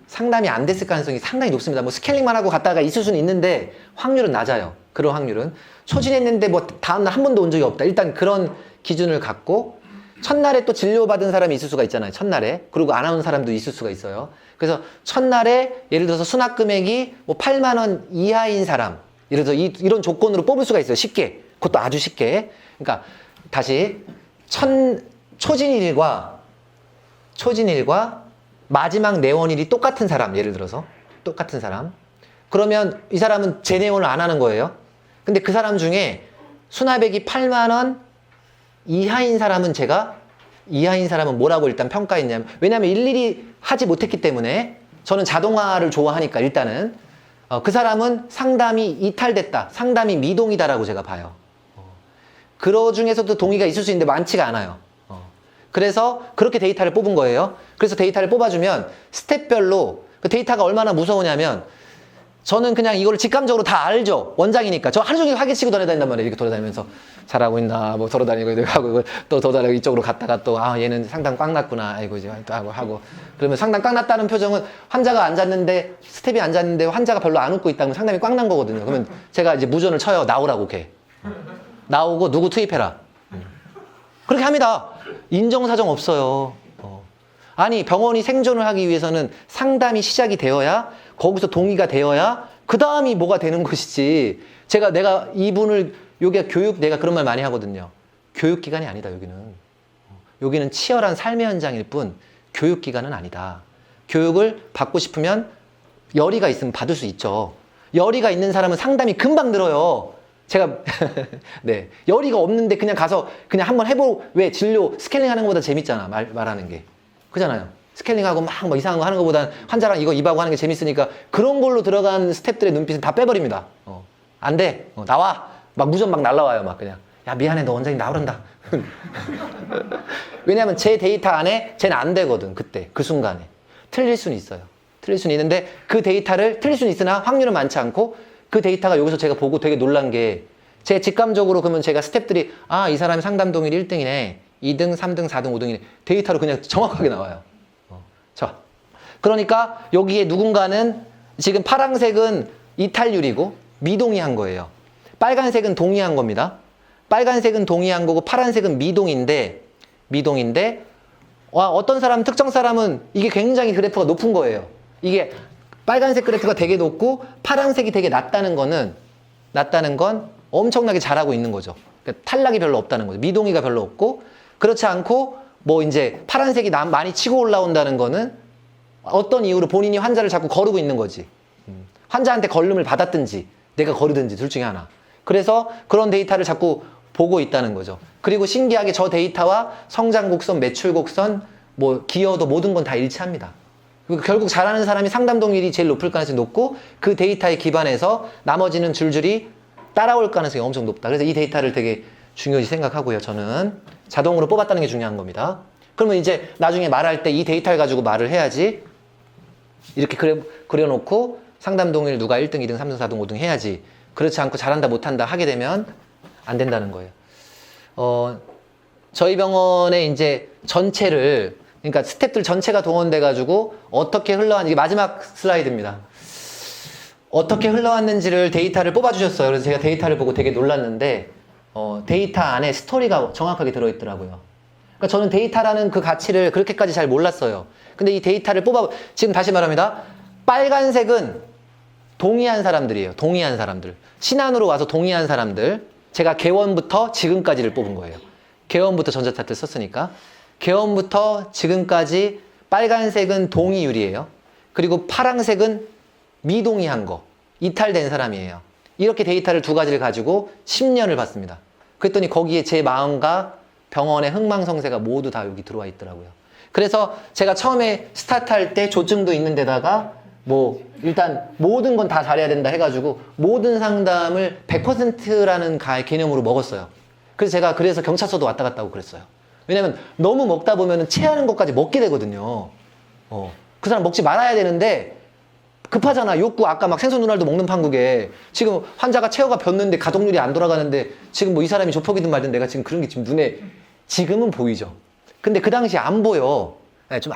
상담이 안 됐을 가능성이 상당히 높습니다. 뭐 스케일링만 하고 갔다가 있을 수는 있는데 확률은 낮아요. 그런 확률은. 초진했는데 뭐 다음날 한 번도 온 적이 없다. 일단 그런 기준을 갖고, 첫날에 또 진료받은 사람이 있을 수가 있잖아요. 첫날에. 그리고 안 온 사람도 있을 수가 있어요. 그래서 첫날에 예를 들어서 수납 금액이 뭐 8만 원 이하인 사람, 예를 들어서 이런 조건으로 뽑을 수가 있어요. 쉽게. 그것도 아주 쉽게. 그러니까 다시 초진일과 마지막 내원일이 똑같은 사람, 예를 들어서 똑같은 사람, 그러면 이 사람은 재내원을 안 하는 거예요. 근데 그 사람 중에 수납액이 8만 원 이하인 사람은 이하인 사람은 뭐라고 일단 평가했냐면, 왜냐하면 일일이 하지 못했기 때문에, 저는 자동화를 좋아하니까 일단은 그 사람은 상담이 이탈됐다. 상담이 미동이다라고 제가 봐요. 그러 중에서도 동의가 있을 수 있는데 많지가 않아요. 그래서 그렇게 데이터를 뽑은 거예요. 그래서 데이터를 뽑아주면 스텝별로 그 데이터가 얼마나 무서우냐면 저는 그냥 이걸 직감적으로 다 알죠. 원장이니까. 저 하루 종일 화기 치고 돌아다닌단 말이에요. 이렇게 돌아다니면서 잘하고 있나 뭐 돌아다니고 이렇게 하고 또 돌아다니고 이쪽으로 갔다가 또 얘는 상담 꽉 났구나. 아이고 이제 또 하고 그러면 상담 꽉 났다는 표정은 환자가 앉았는데 스텝이 앉았는데 환자가 별로 안 웃고 있다면 상담이 꽉 난 거거든요. 그러면 제가 이제 무전을 쳐요. 나오라고 걔. 나오고 누구 투입해라. 그렇게 합니다. 인정사정 없어요. 아니 병원이 생존을 하기 위해서는 상담이 시작이 되어야 거기서 동의가 되어야 그 다음이 뭐가 되는 것이지. 내가 이분을 여기가 교육 내가 그런 말 많이 하거든요. 교육기관이 아니다 여기는. 여기는 치열한 삶의 현장일 뿐 교육기관은 아니다. 교육을 받고 싶으면 열의가 있으면 받을 수 있죠. 열의가 있는 사람은 상담이 금방 늘어요. 제가 네 열의가 없는데 그냥 가서 그냥 한번 왜 진료 스케일링하는 것보다 재밌잖아. 말하는 게 그잖아요. 스케일링하고 막 뭐 이상한 거 하는 것보단 환자랑 이거 입하고 하는 게 재밌으니까 그런 걸로 들어간 스태프들의 눈빛은 다 빼버립니다. 안 돼. 나와. 막 무전 막 날라와요. 막 그냥 야 미안해 너 원장님 나오란다. 왜냐하면 제 데이터 안에 쟤는 안 되거든. 그때 그 순간에 틀릴 수는 있어요. 틀릴 수는 있는데 그 데이터를 틀릴 수는 있으나 확률은 많지 않고 그 데이터가 여기서 제가 보고 되게 놀란 게 제 직감적으로 그러면 제가 스태프들이 이 사람이 상담 동일 1등이네 2등 3등 4등 5등이네 데이터로 그냥 정확하게 나와요. 자, 그러니까 여기에 누군가는 지금 파란색은 이탈률이고 미동의한 거예요. 빨간색은 동의한 겁니다. 빨간색은 동의한 거고 파란색은 미동인데 어떤 사람 특정 사람은 이게 굉장히 그래프가 높은 거예요. 이게 빨간색 그래프가 되게 높고 파란색이 되게 낮다는 건 엄청나게 잘하고 있는 거죠. 그러니까 탈락이 별로 없다는 거죠. 미동의가 별로 없고 그렇지 않고 뭐 이제 파란색이 많이 치고 올라온다는 거는 어떤 이유로 본인이 환자를 자꾸 거르고 있는 거지. 환자한테 걸름을 받았든지 내가 거르든지 둘 중에 하나. 그래서 그런 데이터를 자꾸 보고 있다는 거죠. 그리고 신기하게 저 데이터와 성장 곡선, 매출 곡선, 뭐 기여도 모든 건 다 일치합니다. 결국 잘하는 사람이 상담 동일이 제일 높을 가능성이 높고 그 데이터에 기반해서 나머지는 줄줄이 따라올 가능성이 엄청 높다. 그래서 이 데이터를 되게 중요시 생각하고요. 저는 자동으로 뽑았다는 게 중요한 겁니다. 그러면 이제 나중에 말할 때 이 데이터를 가지고 말을 해야지. 이렇게 그려놓고 상담 동일 누가 1등, 2등, 3등, 4등, 5등 해야지. 그렇지 않고 잘한다, 못한다 하게 되면 안 된다는 거예요. 저희 병원의 이제 전체를 그러니까 스태프들 전체가 동원돼가지고 어떻게 흘러왔는지 이게 마지막 슬라이드입니다. 어떻게 흘러왔는지를 데이터를 뽑아주셨어요. 그래서 제가 데이터를 보고 되게 놀랐는데 데이터 안에 스토리가 정확하게 들어있더라고요. 그러니까 저는 데이터라는 그 가치를 그렇게까지 잘 몰랐어요. 근데 이 데이터를 지금 다시 말합니다. 빨간색은 동의한 사람들이에요. 동의한 사람들. 신안으로 와서 동의한 사람들. 제가 개원부터 지금까지를 뽑은 거예요. 개원부터 전자차트를 썼으니까. 개원부터 지금까지 빨간색은 동의율이에요. 그리고 파란색은 미동의한 거, 이탈된 사람이에요. 이렇게 데이터를 두 가지를 가지고 10년을 봤습니다. 그랬더니 거기에 제 마음과 병원의 흥망성쇠가 모두 다 여기 들어와 있더라고요. 그래서 제가 처음에 스타트할 때 조증도 있는 데다가 뭐 일단 모든 건 다 잘해야 된다 해가지고 모든 상담을 100%라는 개념으로 먹었어요. 그래서 경찰서도 왔다 갔다 하고 그랬어요. 왜냐면 너무 먹다 보면 체하는 것까지 먹게 되거든요. 그 사람 먹지 말아야 되는데 급하잖아. 욕구 아까 막 생선 눈알도 먹는 판국에 지금 환자가 체어가 뱄는데 가동률이 안 돌아가는데 지금 뭐 이 사람이 조폭이든 말든 내가 지금 그런 게 지금 눈에 지금은 보이죠. 근데 그 당시에 안 보여.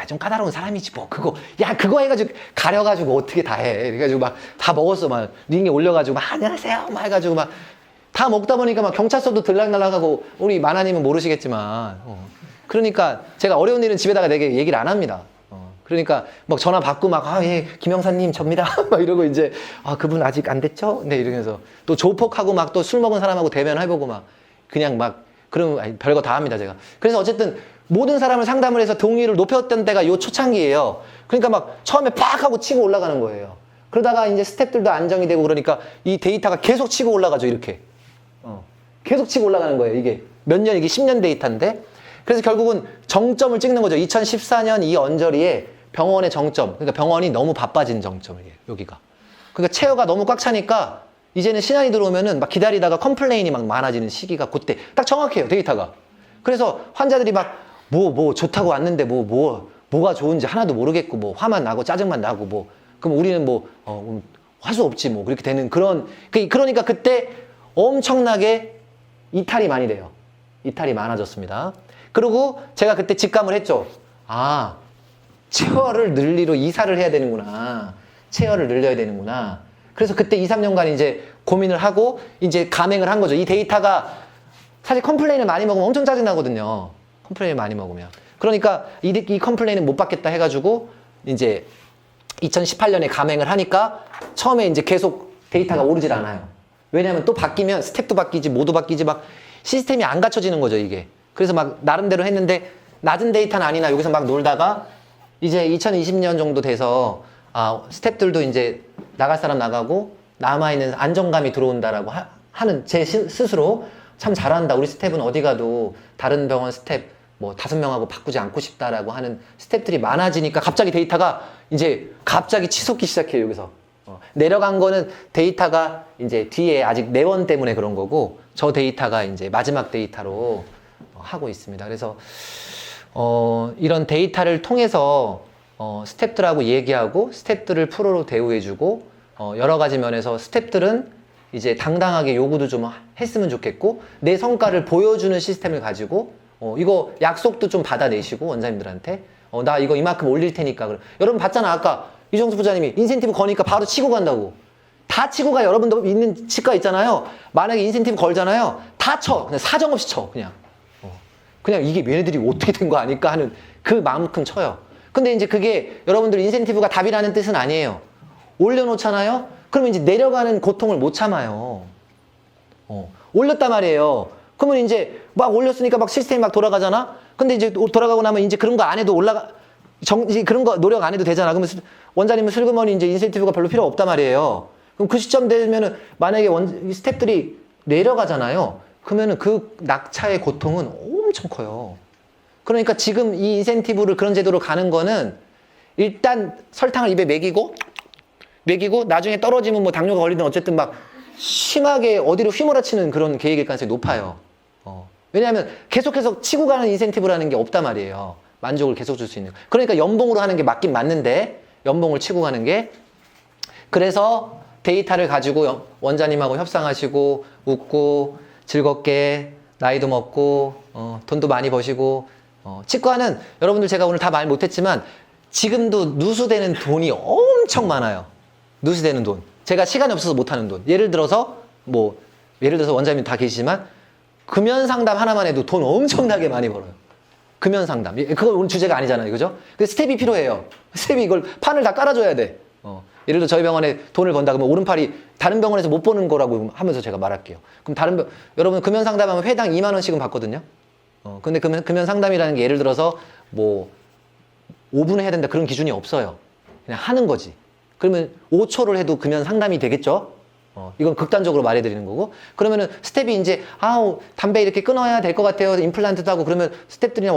좀 까다로운 사람이지 뭐 그거 해가지고 가려가지고 어떻게 다 해. 그래가지고 막 다 먹었어. 막 링에 올려가지고 막 안녕하세요 막 해가지고 막 다 먹다 보니까 막 경찰서도 들락날락하고 우리 마나님은 모르시겠지만 그러니까 제가 어려운 일은 집에다가 내게 얘기를 안 합니다. 그러니까 막 전화 받고 막 예 김영사님 접니다 막 이러고 이제 그분 아직 안 됐죠? 네 이러면서 또 조폭하고 막 또 술 먹은 사람하고 대면해보고 막 그냥 막 그럼 별거 다 합니다 제가. 그래서 어쨌든 모든 사람을 상담을 해서 동의를 높였던 때가 요 초창기예요. 그러니까 막 처음에 팍 하고 치고 올라가는 거예요. 그러다가 이제 스태프들도 안정이 되고 그러니까 이 데이터가 계속 치고 올라가죠 이렇게. 계속 치고 올라가는 거예요. 이게 몇 년, 이게 10년 데이터인데. 그래서 결국은 정점을 찍는 거죠. 2014년 이 언저리에 병원의 정점. 그러니까 병원이 너무 바빠진 정점이에요. 여기가. 그러니까 체어가 너무 꽉 차니까 이제는 신안이 들어오면은 막 기다리다가 컴플레인이 막 많아지는 시기가 그때 딱 정확해요, 데이터가. 그래서 환자들이 막 뭐 좋다고 왔는데 뭐가 좋은지 하나도 모르겠고 뭐 화만 나고 짜증만 나고 뭐 그럼 우리는 할 수 없지 뭐 그렇게 되는 그러니까 그때 엄청나게 이탈이 많이 돼요. 이탈이 많아졌습니다. 그리고 제가 그때 직감을 했죠. 아, 체어를 늘리러 이사를 해야 되는구나. 체어를 늘려야 되는구나. 그래서 그때 2, 3년간 이제 고민을 하고 이제 감행을 한 거죠. 이 데이터가 사실 컴플레인을 많이 먹으면 엄청 짜증나거든요. 컴플레인을 많이 먹으면. 그러니까 이 컴플레인은 못 받겠다 해가지고 이제 2018년에 감행을 하니까 처음에 이제 계속 데이터가 오르질 않아요. 왜냐하면 또 바뀌면 스텝도 바뀌지 뭐도 바뀌지 막 시스템이 안 갖춰지는 거죠, 이게. 그래서 막 나름대로 했는데 낮은 데이터는 아니나 여기서 막 놀다가 이제 2020년 정도 돼서 스텝들도 이제 나갈 사람 나가고 남아있는 안정감이 들어온다라고 하는 제 스스로 참 잘한다. 우리 스텝은 어디 가도 다른 병원 스텝 뭐 5명하고 바꾸지 않고 싶다라고 하는 스텝들이 많아지니까 갑자기 데이터가 이제 갑자기 치솟기 시작해요, 여기서. 내려간 거는 데이터가 이제 뒤에 아직 내원 때문에 그런 거고 저 데이터가 이제 마지막 데이터로 하고 있습니다. 그래서 이런 데이터를 통해서 스텝들하고 얘기하고 스텝들을 프로로 대우해주고 여러 가지 면에서 스텝들은 이제 당당하게 요구도 좀 했으면 좋겠고 내 성과를 보여주는 시스템을 가지고 이거 약속도 좀 받아내시고 원장님들한테 나 이거 이만큼 올릴 테니까 여러분 봤잖아 아까 이정수 부장님이 인센티브 거니까 바로 치고 간다고. 다 치고 가. 여러분도 있는 치과 있잖아요. 만약에 인센티브 걸잖아요. 다 쳐. 그냥 사정없이 쳐. 그냥 이게 얘네들이 어떻게 된 거 아닐까 하는 그만큼 쳐요. 근데 이제 그게 여러분들 인센티브가 답이라는 뜻은 아니에요. 올려놓잖아요. 그러면 이제 내려가는 고통을 못 참아요. 올렸단 말이에요. 그러면 이제 막 올렸으니까 막 시스템이 막 돌아가잖아. 근데 이제 돌아가고 나면 이제 그런 거 안 해도 이제 그런 거 노력 안 해도 되잖아. 그러면 원장님은 슬그머니 이제 인센티브가 별로 필요 없단 말이에요. 그럼 그 시점 되면은 만약에 스텝들이 내려가잖아요. 그러면은 그 낙차의 고통은 엄청 커요. 그러니까 지금 이 인센티브를 그런 제도로 가는 거는 일단 설탕을 입에 먹이고 나중에 떨어지면 뭐 당뇨가 걸리든 어쨌든 막 심하게 어디로 휘몰아치는 그런 계획일 가능성이 높아요. 왜냐하면 계속해서 치고 가는 인센티브라는 게 없단 말이에요. 만족을 계속 줄 수 있는. 그러니까 연봉으로 하는 게 맞긴 맞는데 연봉을 치고 가는 게. 그래서 데이터를 가지고 원장님하고 협상하시고 웃고 즐겁게 나이도 먹고 돈도 많이 버시고 치과는 여러분들 제가 오늘 다 말 못했지만 지금도 누수되는 돈이 엄청 많아요. 누수되는 돈. 제가 시간이 없어서 못하는 돈. 예를 들어서 원장님 다 계시지만 금연 상담 하나만 해도 돈 엄청나게 많이 벌어요. 금연 상담. 그건 오늘 주제가 아니잖아요. 그죠? 근데 스텝이 필요해요. 스텝이 이걸 판을 다 깔아줘야 돼. 예를 들어 저희 병원에 돈을 번다 그러면 오른팔이 다른 병원에서 못 보는 거라고 하면서 제가 말할게요. 그럼 여러분 금연 상담하면 회당 2만 원씩은 받거든요. 근데 금연 상담이라는 게 예를 들어서 뭐 5분을 해야 된다 그런 기준이 없어요. 그냥 하는 거지. 그러면 5초를 해도 금연 상담이 되겠죠? 이건 극단적으로 말해드리는 거고. 그러면은 스텝이 이제, 담배 이렇게 끊어야 될 것 같아요. 임플란트도 하고. 그러면 스텝들이나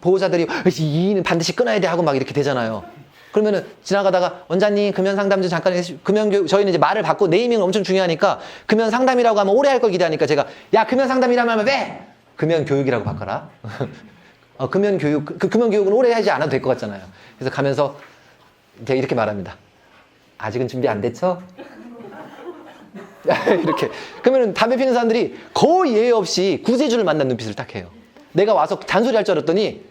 보호자들이, 이는 반드시 끊어야 돼 하고 막 이렇게 되잖아요. 그러면은 지나가다가 원장님 금연 상담 좀 잠깐 금연교육, 저희는 이제 말을 바꿔, 네이밍은 엄청 중요하니까 금연 상담이라고 하면 오래 할 걸 기대하니까 제가, 야, 금연 상담이라면 하면 왜? 금연 교육이라고 바꿔라. 금연 교육, 금연 교육은 오래 하지 않아도 될 것 같잖아요. 그래서 가면서 제가 이렇게 말합니다. 아직은 준비 안 됐죠? 이렇게. 그러면 담배 피는 사람들이 거의 예의 없이 구세주를 만난 눈빛을 딱 해요. 내가 와서 잔소리 할 줄 알았더니,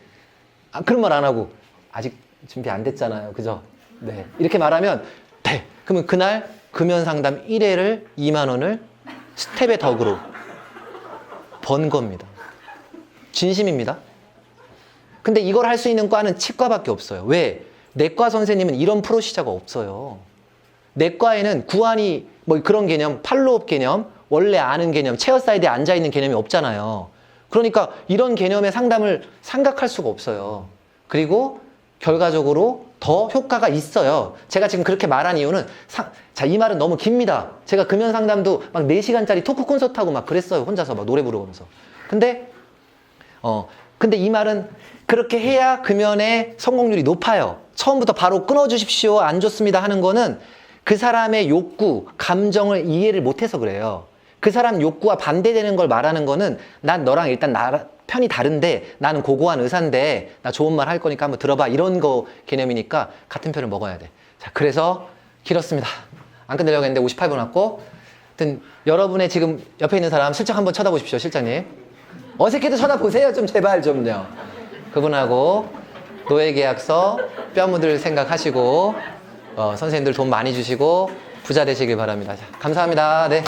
그런 말 안 하고, 아직 준비 안 됐잖아요. 그죠? 네. 이렇게 말하면, 네. 그러면 그날 금연 상담 1회를 2만 원을 스텝의 덕으로 번 겁니다. 진심입니다. 근데 이걸 할 수 있는 과는 치과밖에 없어요. 왜? 내과 선생님은 이런 프로시저가 없어요. 내과에는 구안이 뭐 그런 개념, 팔로업 개념, 원래 아는 개념, 체어사이드에 앉아있는 개념이 없잖아요. 그러니까 이런 개념의 상담을 생각할 수가 없어요. 그리고 결과적으로 더 효과가 있어요. 제가 지금 그렇게 말한 이유는 자, 이 말은 너무 깁니다. 제가 금연 상담도 막 4시간짜리 토크 콘서트하고 막 그랬어요. 혼자서 막 노래 부르면서. 근데 이 말은 그렇게 해야 금연의 성공률이 높아요. 처음부터 바로 끊어주십시오. 안 좋습니다 하는 거는 그 사람의 욕구, 감정을 이해를 못해서 그래요. 그 사람 욕구와 반대되는 걸 말하는 거는 난 너랑 일단 편이 다른데 나는 고고한 의사인데 나 좋은 말 할 거니까 한번 들어봐. 이런 거 개념이니까 같은 표를 먹어야 돼. 자, 그래서 길었습니다. 안 끝내려고 했는데 58분 왔고. 하여튼 여러분의 지금 옆에 있는 사람 슬쩍 한번 쳐다보십시오, 실장님. 어색해도 쳐다보세요, 좀 제발 좀요. 그분하고 노예계약서 뼈 묻을 생각하시고 선생님들 돈 많이 주시고 부자 되시길 바랍니다. 자, 감사합니다. 네.